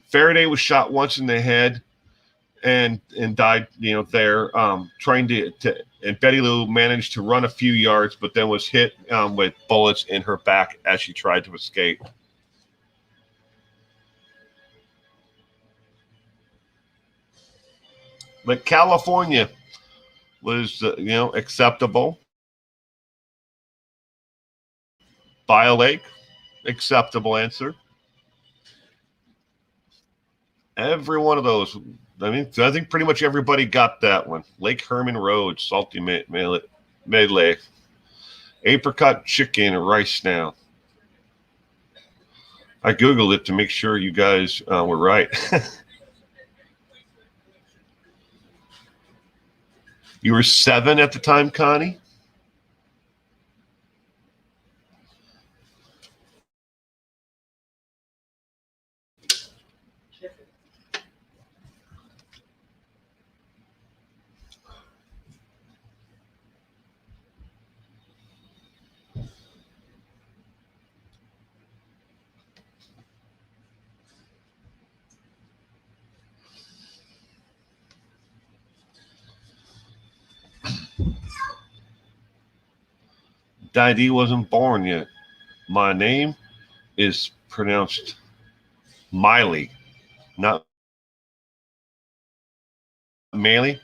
Faraday was shot once in the head and died, there, trying to and Betty Lou managed to run a few yards, but then was hit with bullets in her back as she tried to escape. But California was, acceptable. Bio Lake, acceptable answer. Every one of those. I think pretty much everybody got that one. Lake Herman Road, salty medley. Apricot chicken and rice now. I Googled it to make sure you guys were right. You were 7 at the time, Connie? Daddy wasn't born yet. My name is pronounced Miley, not Maley.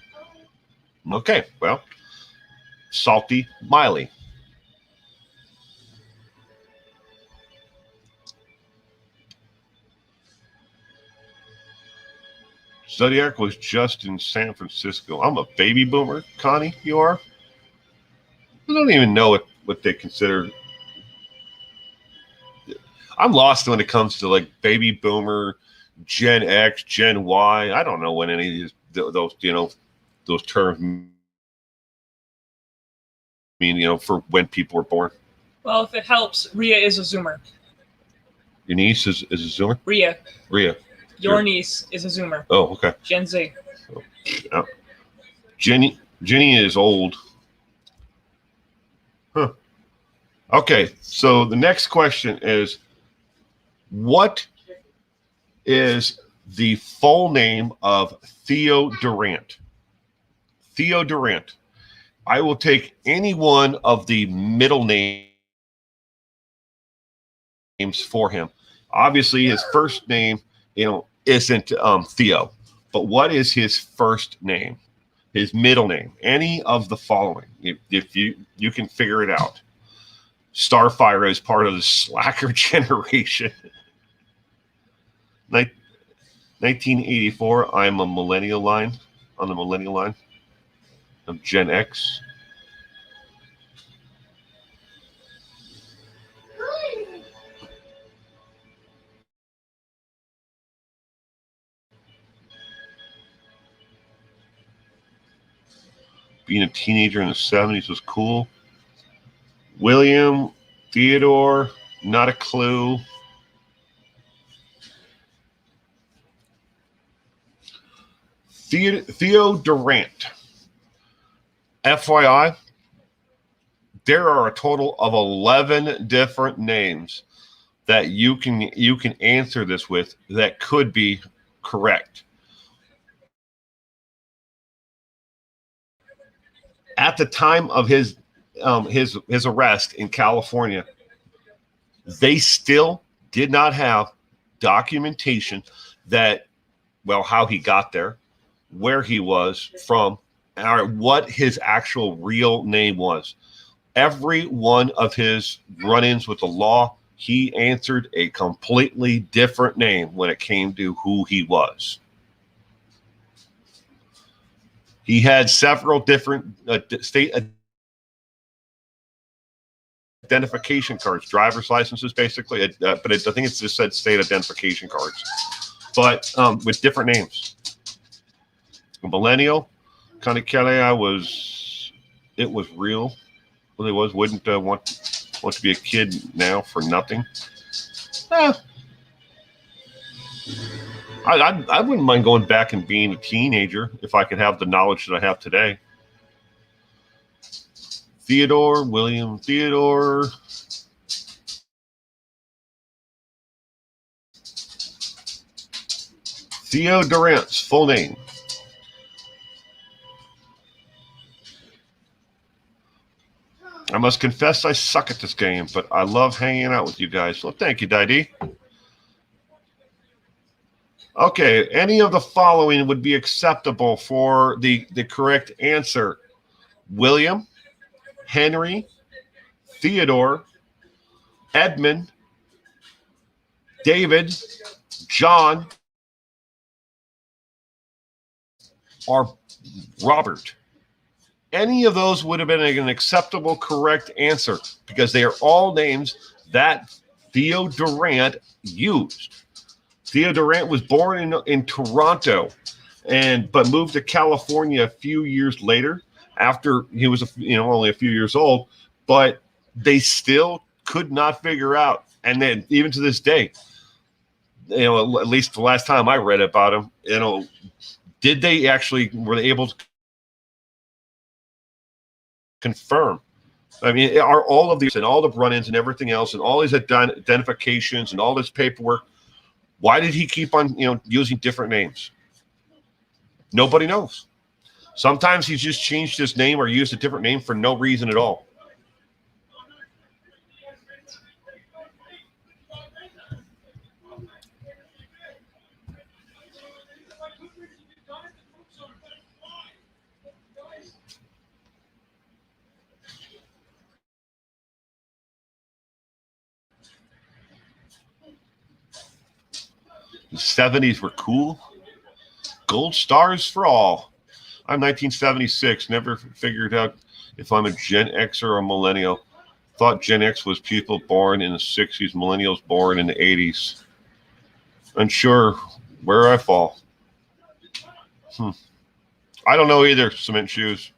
Okay, well, salty Miley. Zodiac was just in San Francisco. I'm a baby boomer, Connie. You are? I don't even know what they consider. I'm lost when it comes to like baby boomer, Gen X, Gen Y. I don't know when any of those terms mean, for when people were born. Well, if it helps, Rhea is a Zoomer. Your niece is a Zoomer? Rhea. Your niece is a Zoomer. Oh, okay. Gen Z. Oh. Jenny is old. Huh. Okay, so the next question is, what is the full name of Theo Durant? Theo Durant. I will take any one of the middle names for him. Obviously, his first name, isn't Theo. But what is his first name? His middle name? Any of the following. If you can figure it out. Starfire is part of the slacker generation. 1984, I'm a millennial line, on the millennial line of Gen X. Being a teenager in the 70s was cool. William, Theodore, not a clue. Theo Durant. FYI, there are a total of 11 different names that you can answer this with that could be correct. At the time of his arrest in California, they still did not have documentation that, how he got there, where he was from, or what his actual real name was. Every one of his run-ins with the law, he answered a completely different name when it came to who he was. He had several different state identification cards, driver's licenses, basically. But I think it just said state identification cards, but with different names. A millennial, Connie Kelly, it was real. Well, it was. Wouldn't want to be a kid now for nothing. I wouldn't mind going back and being a teenager if I could have the knowledge that I have today. William Theodore. Theo Durant's full name. I must confess I suck at this game, but I love hanging out with you guys. Well, thank you, Didi. Okay, any of the following would be acceptable for the correct answer. William, Henry, Theodore, Edmund, David, John, or Robert. Any of those would have been an acceptable correct answer because they are all names that Theo Durant used. Theo Durant was born in Toronto, but moved to California a few years later after he was only a few years old. But they still could not figure out, and then even to this day, at least the last time I read about him, were they able to confirm? I mean, are all of these and all the run-ins and everything else and all these identifications and all this paperwork? Why did he keep on, using different names? Nobody knows. Sometimes he's just changed his name or used a different name for no reason at all. The 70s were cool. Gold stars for all. I'm 1976. Never figured out if I'm a Gen X or a millennial. Thought Gen X was people born in the 60s, millennials born in the 80s. Unsure where I fall. I don't know either, Cement Shoes.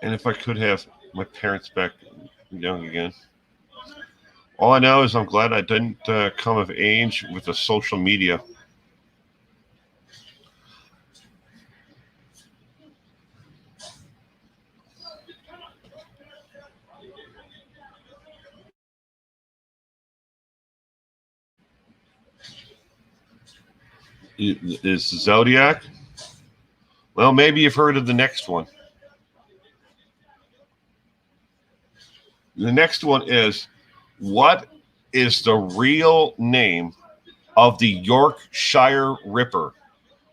And if I could have my parents back young again. All I know is I'm glad I didn't come of age with the social media. Is Zodiac? Well, maybe you've heard of the next one. The next one is, what is the real name of the Yorkshire Ripper?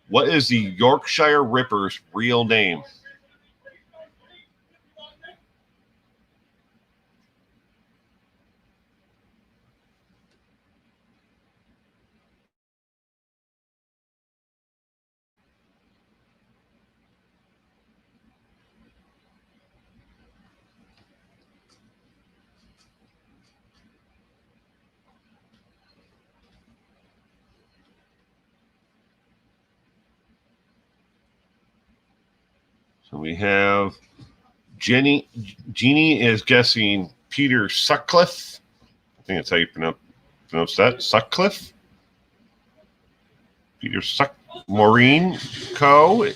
What is the Yorkshire Ripper's real name? So we have Jeannie is guessing Peter Sutcliffe. I think that's how you pronounce that. Sutcliffe. Peter Maureen Coe.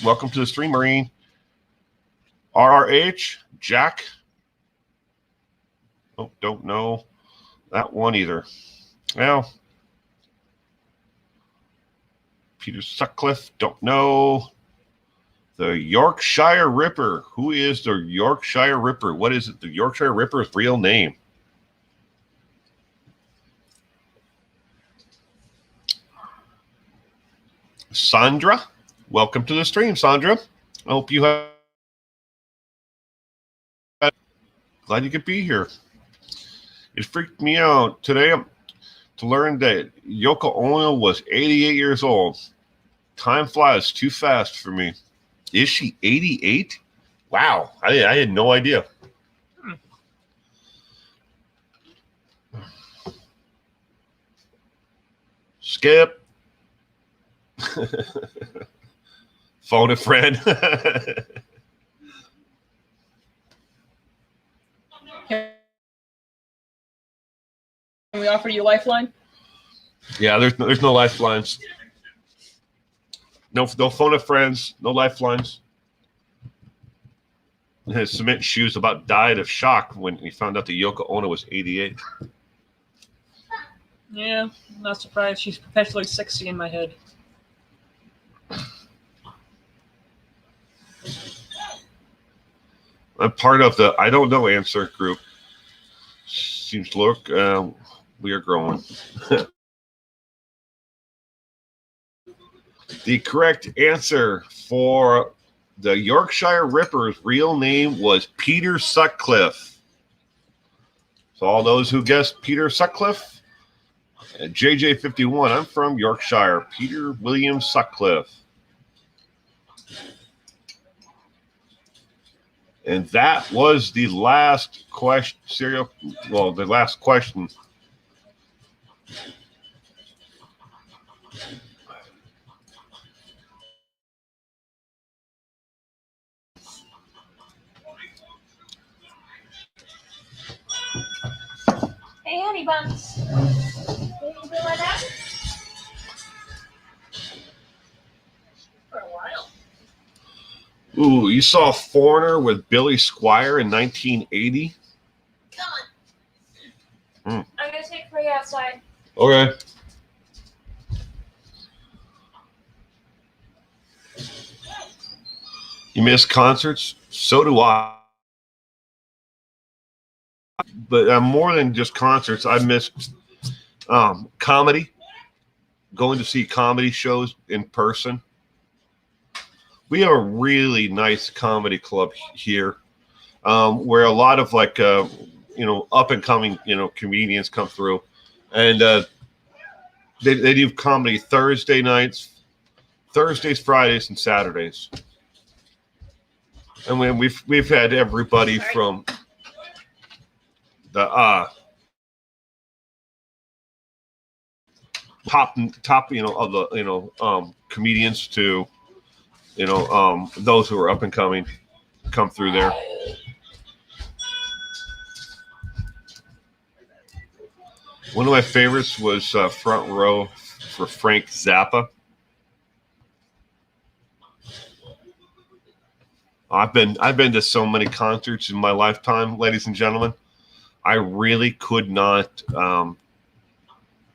Welcome to the stream, Maureen. RRH. Jack. Oh, don't know that one either. Well, Peter Sutcliffe, don't know. The Yorkshire Ripper. Who is the Yorkshire Ripper? What is it? The Yorkshire Ripper's real name? Sandra, welcome to the stream, Sandra. I hope you have. Glad you could be here. It freaked me out today to learn that Yoko Ono was 88 years old. Time flies too fast for me. Is she 88? Wow, I had no idea. Skip. Phone a friend. Can we offer you a lifeline? Yeah, there's no lifelines. No phone a friends. No lifelines. His cement shoes about died of shock when he found out that Yoko Ono was 88. Yeah, I'm not surprised. She's perpetually 60 in my head. I'm part of the I don't know answer group. Seems to look we are growing. The correct answer for the Yorkshire Ripper's real name was Peter Sutcliffe. So all those who guessed Peter Sutcliffe, JJ51, I'm from Yorkshire, Peter William Sutcliffe. And that was the last question, the last question. Hey, honey buns. What are you doing like that? For a while. Ooh, you saw Foreigner with Billy Squire in 1980? Come on. I'm going to take for you outside. Okay. You miss concerts? So do I. But more than just concerts, I missed comedy, going to see comedy shows in person. We have a really nice comedy club here where a lot of like, up and coming, comedians come through. And they do comedy Thursday nights, Thursdays, Fridays, and Saturdays. And we've had everybody from the top of the comedians to those who are up and coming come through there. One of my favorites was Front Row for Frank Zappa. I've been to so many concerts in my lifetime, ladies and gentlemen. I really could not.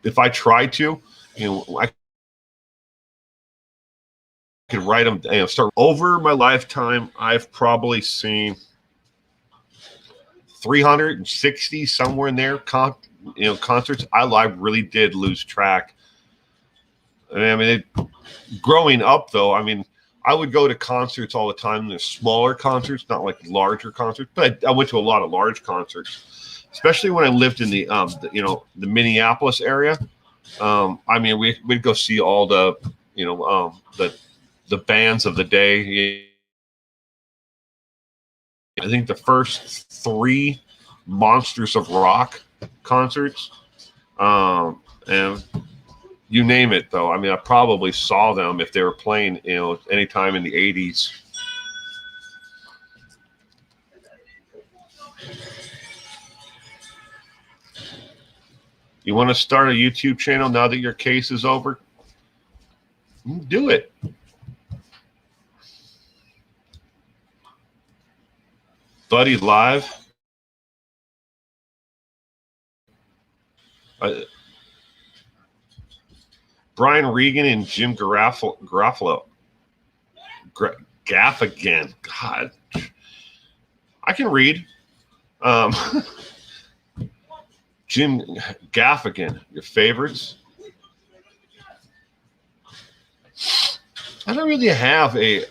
If I tried to, I could write them. Start over my lifetime. I've probably seen 360 somewhere in there. Concerts. I really did lose track. Growing up though, I would go to concerts all the time. There's smaller concerts, not like larger concerts, but I went to a lot of large concerts, especially when I lived in the Minneapolis area. We'd go see all the bands of the day. I think the first 3 Monsters of Rock concerts, and you name it, though. I probably saw them if they were playing, anytime in the 80s. You want to start a YouTube channel now that your case is over? Do it. Buddy Live. Brian Regan and Jim Garofalo. Gaffigan. God. I can read. Jim Gaffigan. Your favorites? I don't really have a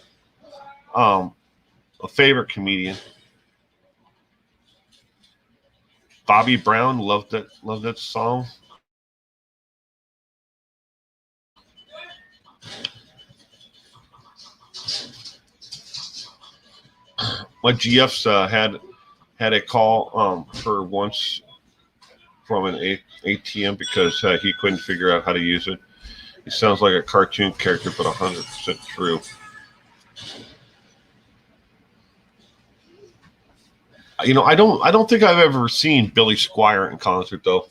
favorite comedian. Bobby Brown, loved that song. My GF's had a call for once from an ATM because he couldn't figure out how to use it. He sounds like a cartoon character, but 100% true. I don't think I've ever seen Billy Squire in concert though.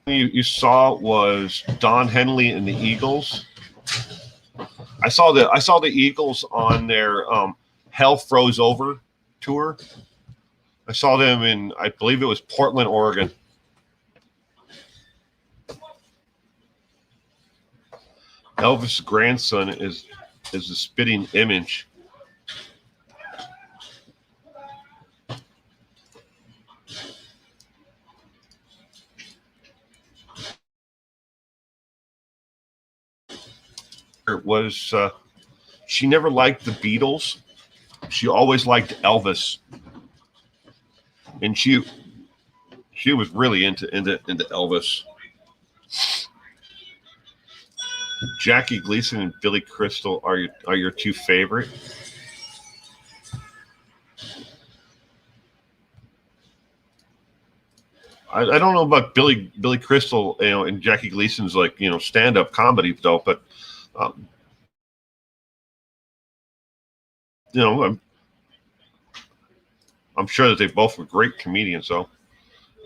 you saw was Don Henley and the Eagles. I saw the Eagles on their Hell Froze Over tour. I saw them in, I believe it was Portland, Oregon. Elvis' grandson is the spitting image. It was she never liked the Beatles. She always liked Elvis, and she was really into Elvis. Jackie Gleason and Billy Crystal are your two favorite. I don't know about Billy Crystal, and Jackie Gleason's stand-up comedy though, but I'm sure that they both were great comedians though.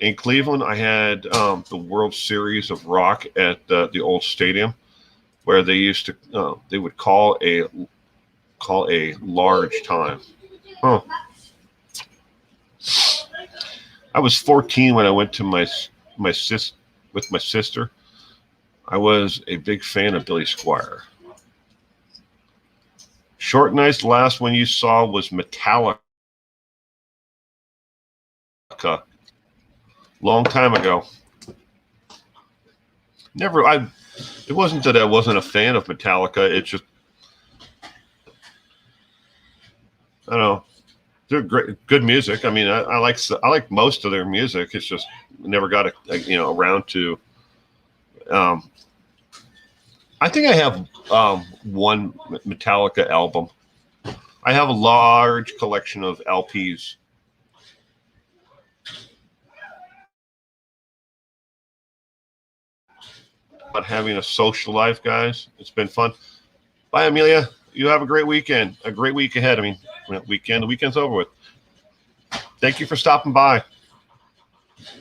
In Cleveland, I had the World Series of Rock at the old stadium, where they used to they would call a large time. Huh. I was 14 when I went to my sister. I was a big fan of Billy Squier. Short Nights, the last one you saw was Metallica. Long time ago. It wasn't that I wasn't a fan of Metallica. It's just, I don't know. They're great, good music. I mean, I like most of their music. It's just never got around to. I think I have one Metallica album. I have a large collection of LPs. About having a social life, guys. It's been fun. Bye, Amelia. You have a great weekend. A great week ahead. I mean, the weekend's over with. Thank you for stopping by.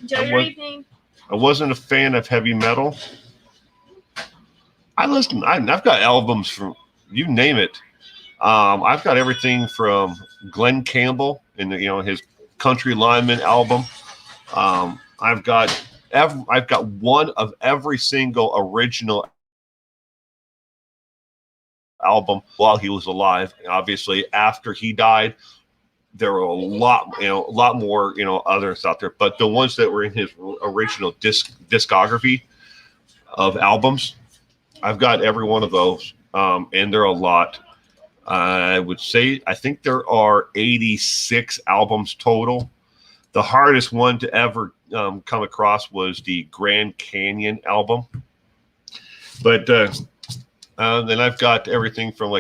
Enjoy your evening. I wasn't a fan of heavy metal. I've got albums from, you name it. I've got everything from Glenn Campbell and his Country Lineman album. I've got one of every single original album while he was alive. Obviously, after he died, there were a lot more, others out there. But the ones that were in his original discography of albums, I've got every one of those, and there are a lot. I think there are 86 albums total. The hardest one to ever come across was the Grand Canyon album. But then I've got everything from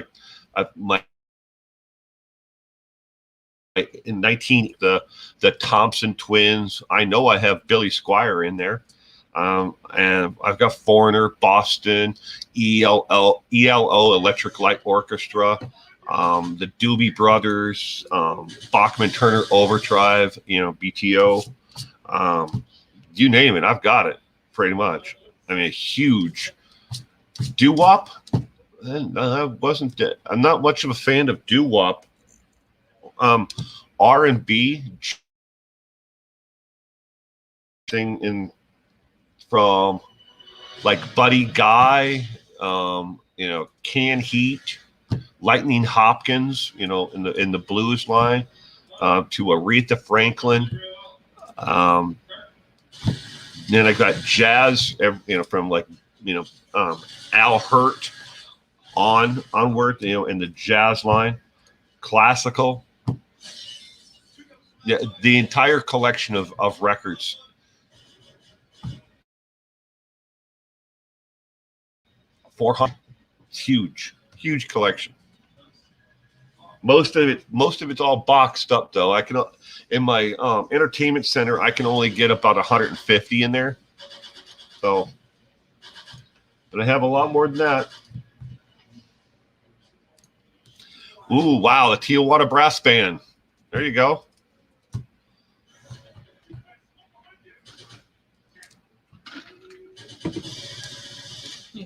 the Thompson Twins. I know I have Billy Squier in there. And I've got Foreigner, Boston, ELO, Electric Light Orchestra, the Doobie Brothers, Bachman Turner Overdrive, BTO, you name it, I've got it pretty much. I mean, a huge doo-wop. I'm not much of a fan of doo-wop. R&B thing from like Buddy Guy, Can Heat, Lightning Hopkins, in the blues line, to Aretha Franklin. Then I got jazz, from Al Hirt onward, in the jazz line, classical. Yeah, the entire collection of records. Huge collection. Most of it's all boxed up though. I can, in my entertainment center, I can only get about 150 in there. So, but I have a lot more than that. Ooh, wow, the Tijuana Brass Band. There you go.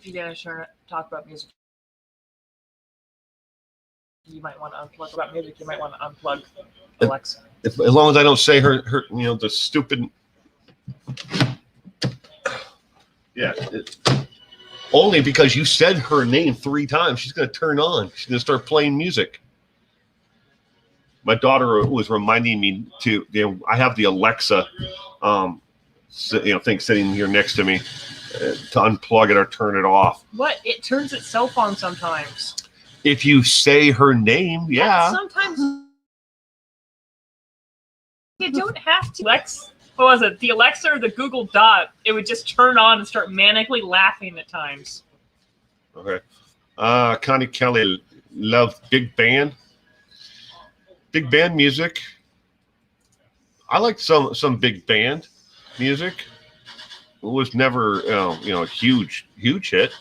you guys talk about music, you might want to unplug. About music, you might want to unplug Alexa. As long as I don't say her the stupid. Yeah. Only because you said her name 3 times, she's going to turn on. She's going to start playing music. My daughter was reminding me to, I have the Alexa, thing sitting here next to me to unplug it or turn it off. What? It turns itself on sometimes. If you say her name, yeah. Sometimes you don't have to. What was it? The Alexa or the Google Dot? It would just turn on and start manically laughing at times. Okay. Connie Kelly loved big band music. I like some big band music. It was never a huge hit.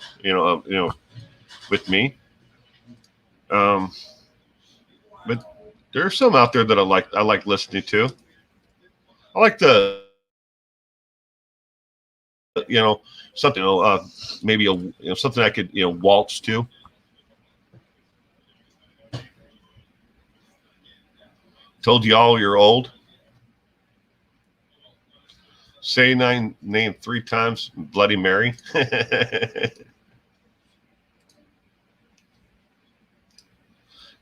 With me. But there's some out there that I like listening to. I like the something maybe something I could waltz to. Told y'all you're old. Say name 3 times Bloody Mary.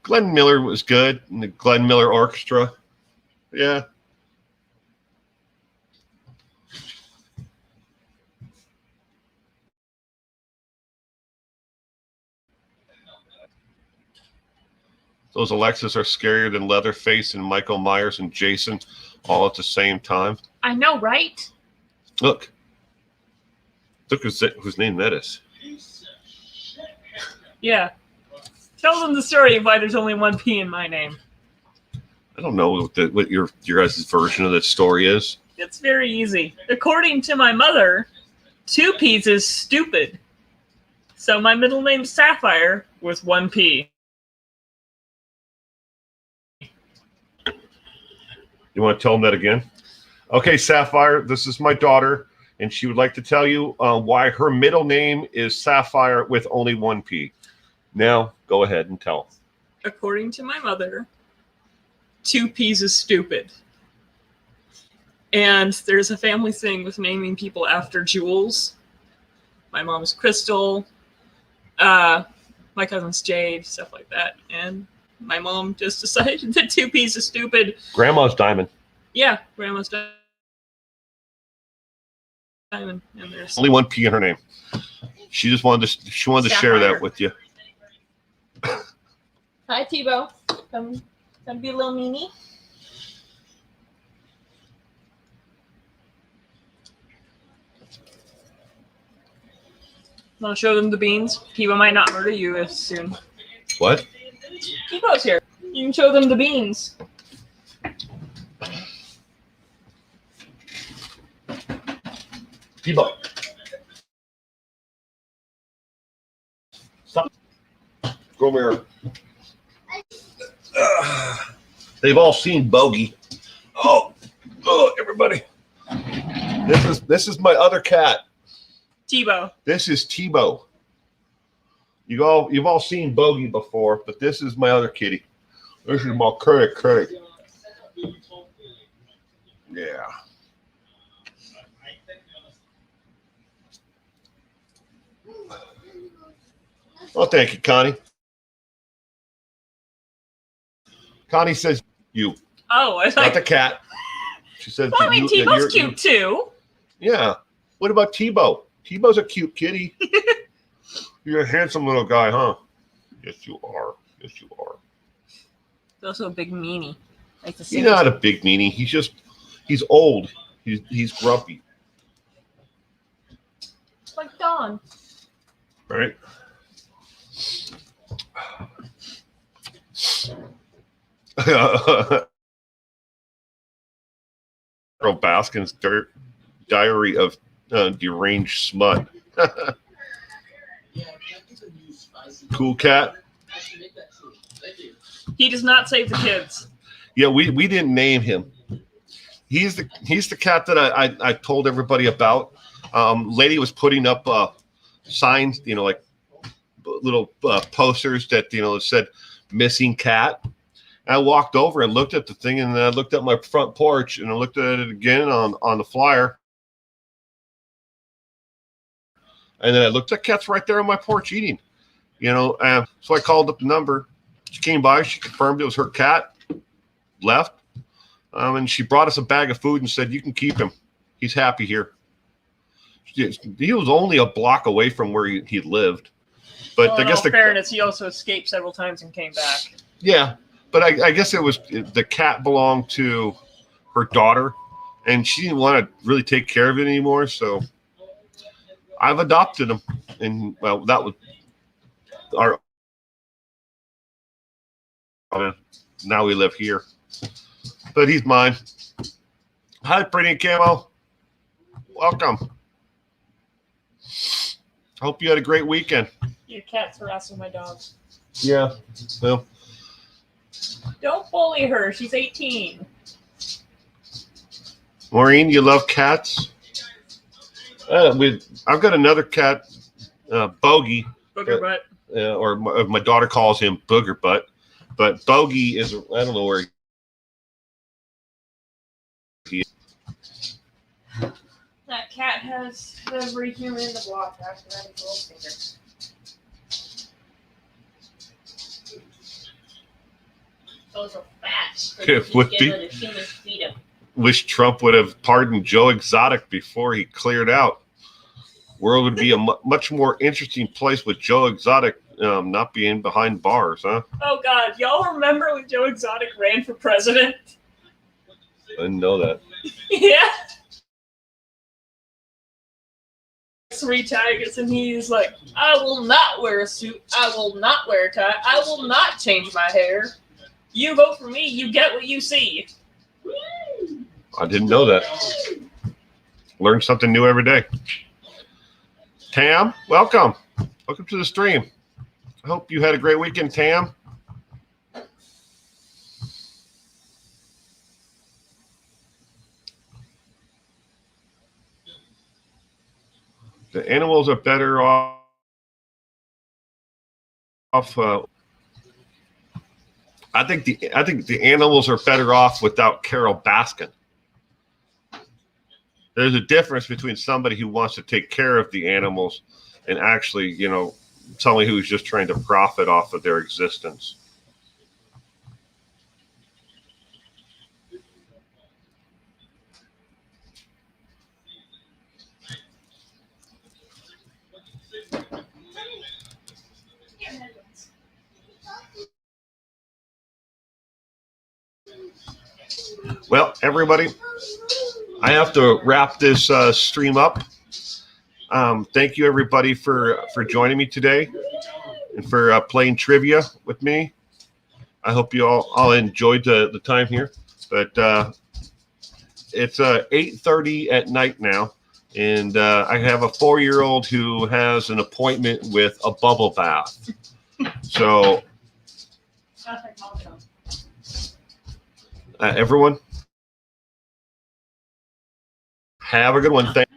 Glenn Miller was good in the Glenn Miller Orchestra. Yeah. Those Alexas are scarier than Leatherface and Michael Myers and Jason all at the same time. I know, right? Look whose name that is. Yeah. Tell them the story of why there's only 1 P in my name. I don't know what your guys' version of that story is. It's very easy. According to my mother, 2 P's is stupid. So my middle name's Sapphire with 1 P. You want to tell them that again? Okay, Sapphire, this is my daughter, and she would like to tell you why her middle name is Sapphire with only 1 P. Now, go ahead and tell. According to my mother, 2 P's is stupid. And there's a family thing with naming people after jewels. My mom's Crystal. My cousin's Jade, stuff like that. And my mom just decided that 2 P's is stupid. Grandma's Diamond. Yeah, Grandma's Diamond. And there's only 1 P in her name. She just wanted to share that with you. Hi, Tebow. Come be a little meanie. Want to show them the beans? Tebow might not murder you as soon. What? Tebow's here. You can show them the beans. Tebow. Stop. Go over here. They've all seen Bogey. Oh, everybody. This is my other cat. Tebow. This is Tebow. You've all seen Bogey before, but this is my other kitty. This is my Craig. Yeah. Well, thank you, Connie. Connie says you. Oh, I not the cat. She says. Well, I mean, Tebow's cute too. Yeah. What about Tebow? Tebow's a cute kitty. You're a handsome little guy, huh? Yes, you are. Yes, you are. He's also a big meanie. Like the he's not a big meanie. He's old. He's grumpy. Like Dawn. Right. Carol Baskin's Diary of Deranged Smut. Cool cat. He does not save the kids. Yeah, we didn't name him. He's the cat that I told everybody about. Lady was putting up signs, like little posters that, said missing cat. And I walked over and looked at the thing, and then I looked at my front porch, and I looked at it again on the flyer. And then I looked at cat's right there on my porch eating, so I called up the number. She came by, she confirmed it was her cat, left. And she brought us a bag of food and said, "You can keep him. He's happy here." He was only a block away from where he lived. But well, I guess in all fairness, he also escaped several times and came back. Yeah, but I guess it was the cat belonged to her daughter, and she didn't want to really take care of it anymore. So I've adopted him, and well, that was our. Now we live here, but he's mine. Hi, Pretty Camo. Welcome. Hope you had a great weekend. Your cat's harassing my dog. Yeah. Well. Don't bully her. She's 18. Maureen, you love cats? I've got another cat, Bogey. Booger butt. Or my daughter calls him Booger Butt. But Bogey is, I don't know where he is. That cat has every human in the block after that little finger. Those are fat. It would be. Wish Trump would have pardoned Joe Exotic before he cleared out. World would be a much more interesting place with Joe Exotic not being behind bars, huh? Oh, God. Y'all remember when Joe Exotic ran for president? I didn't know that. Yeah. 3 tigers, and he's like, "I will not wear a suit. I will not wear a tie. I will not change my hair. You vote for me, you get what you see." I didn't know that. Learn something new every day. Tam, welcome. Welcome to the stream. I hope you had a great weekend, Tam. The animals are better off. I think the animals are better off without Carol Baskin. There's a difference between somebody who wants to take care of the animals and actually, somebody who's just trying to profit off of their existence. Well, everybody, I have to wrap this stream up. Thank you, everybody, for joining me today and for playing trivia with me. I hope you all enjoyed the time here. But it's 8:30 at night now, and I have a 4-year-old who has an appointment with a bubble bath. So, everyone, have a good one. Thank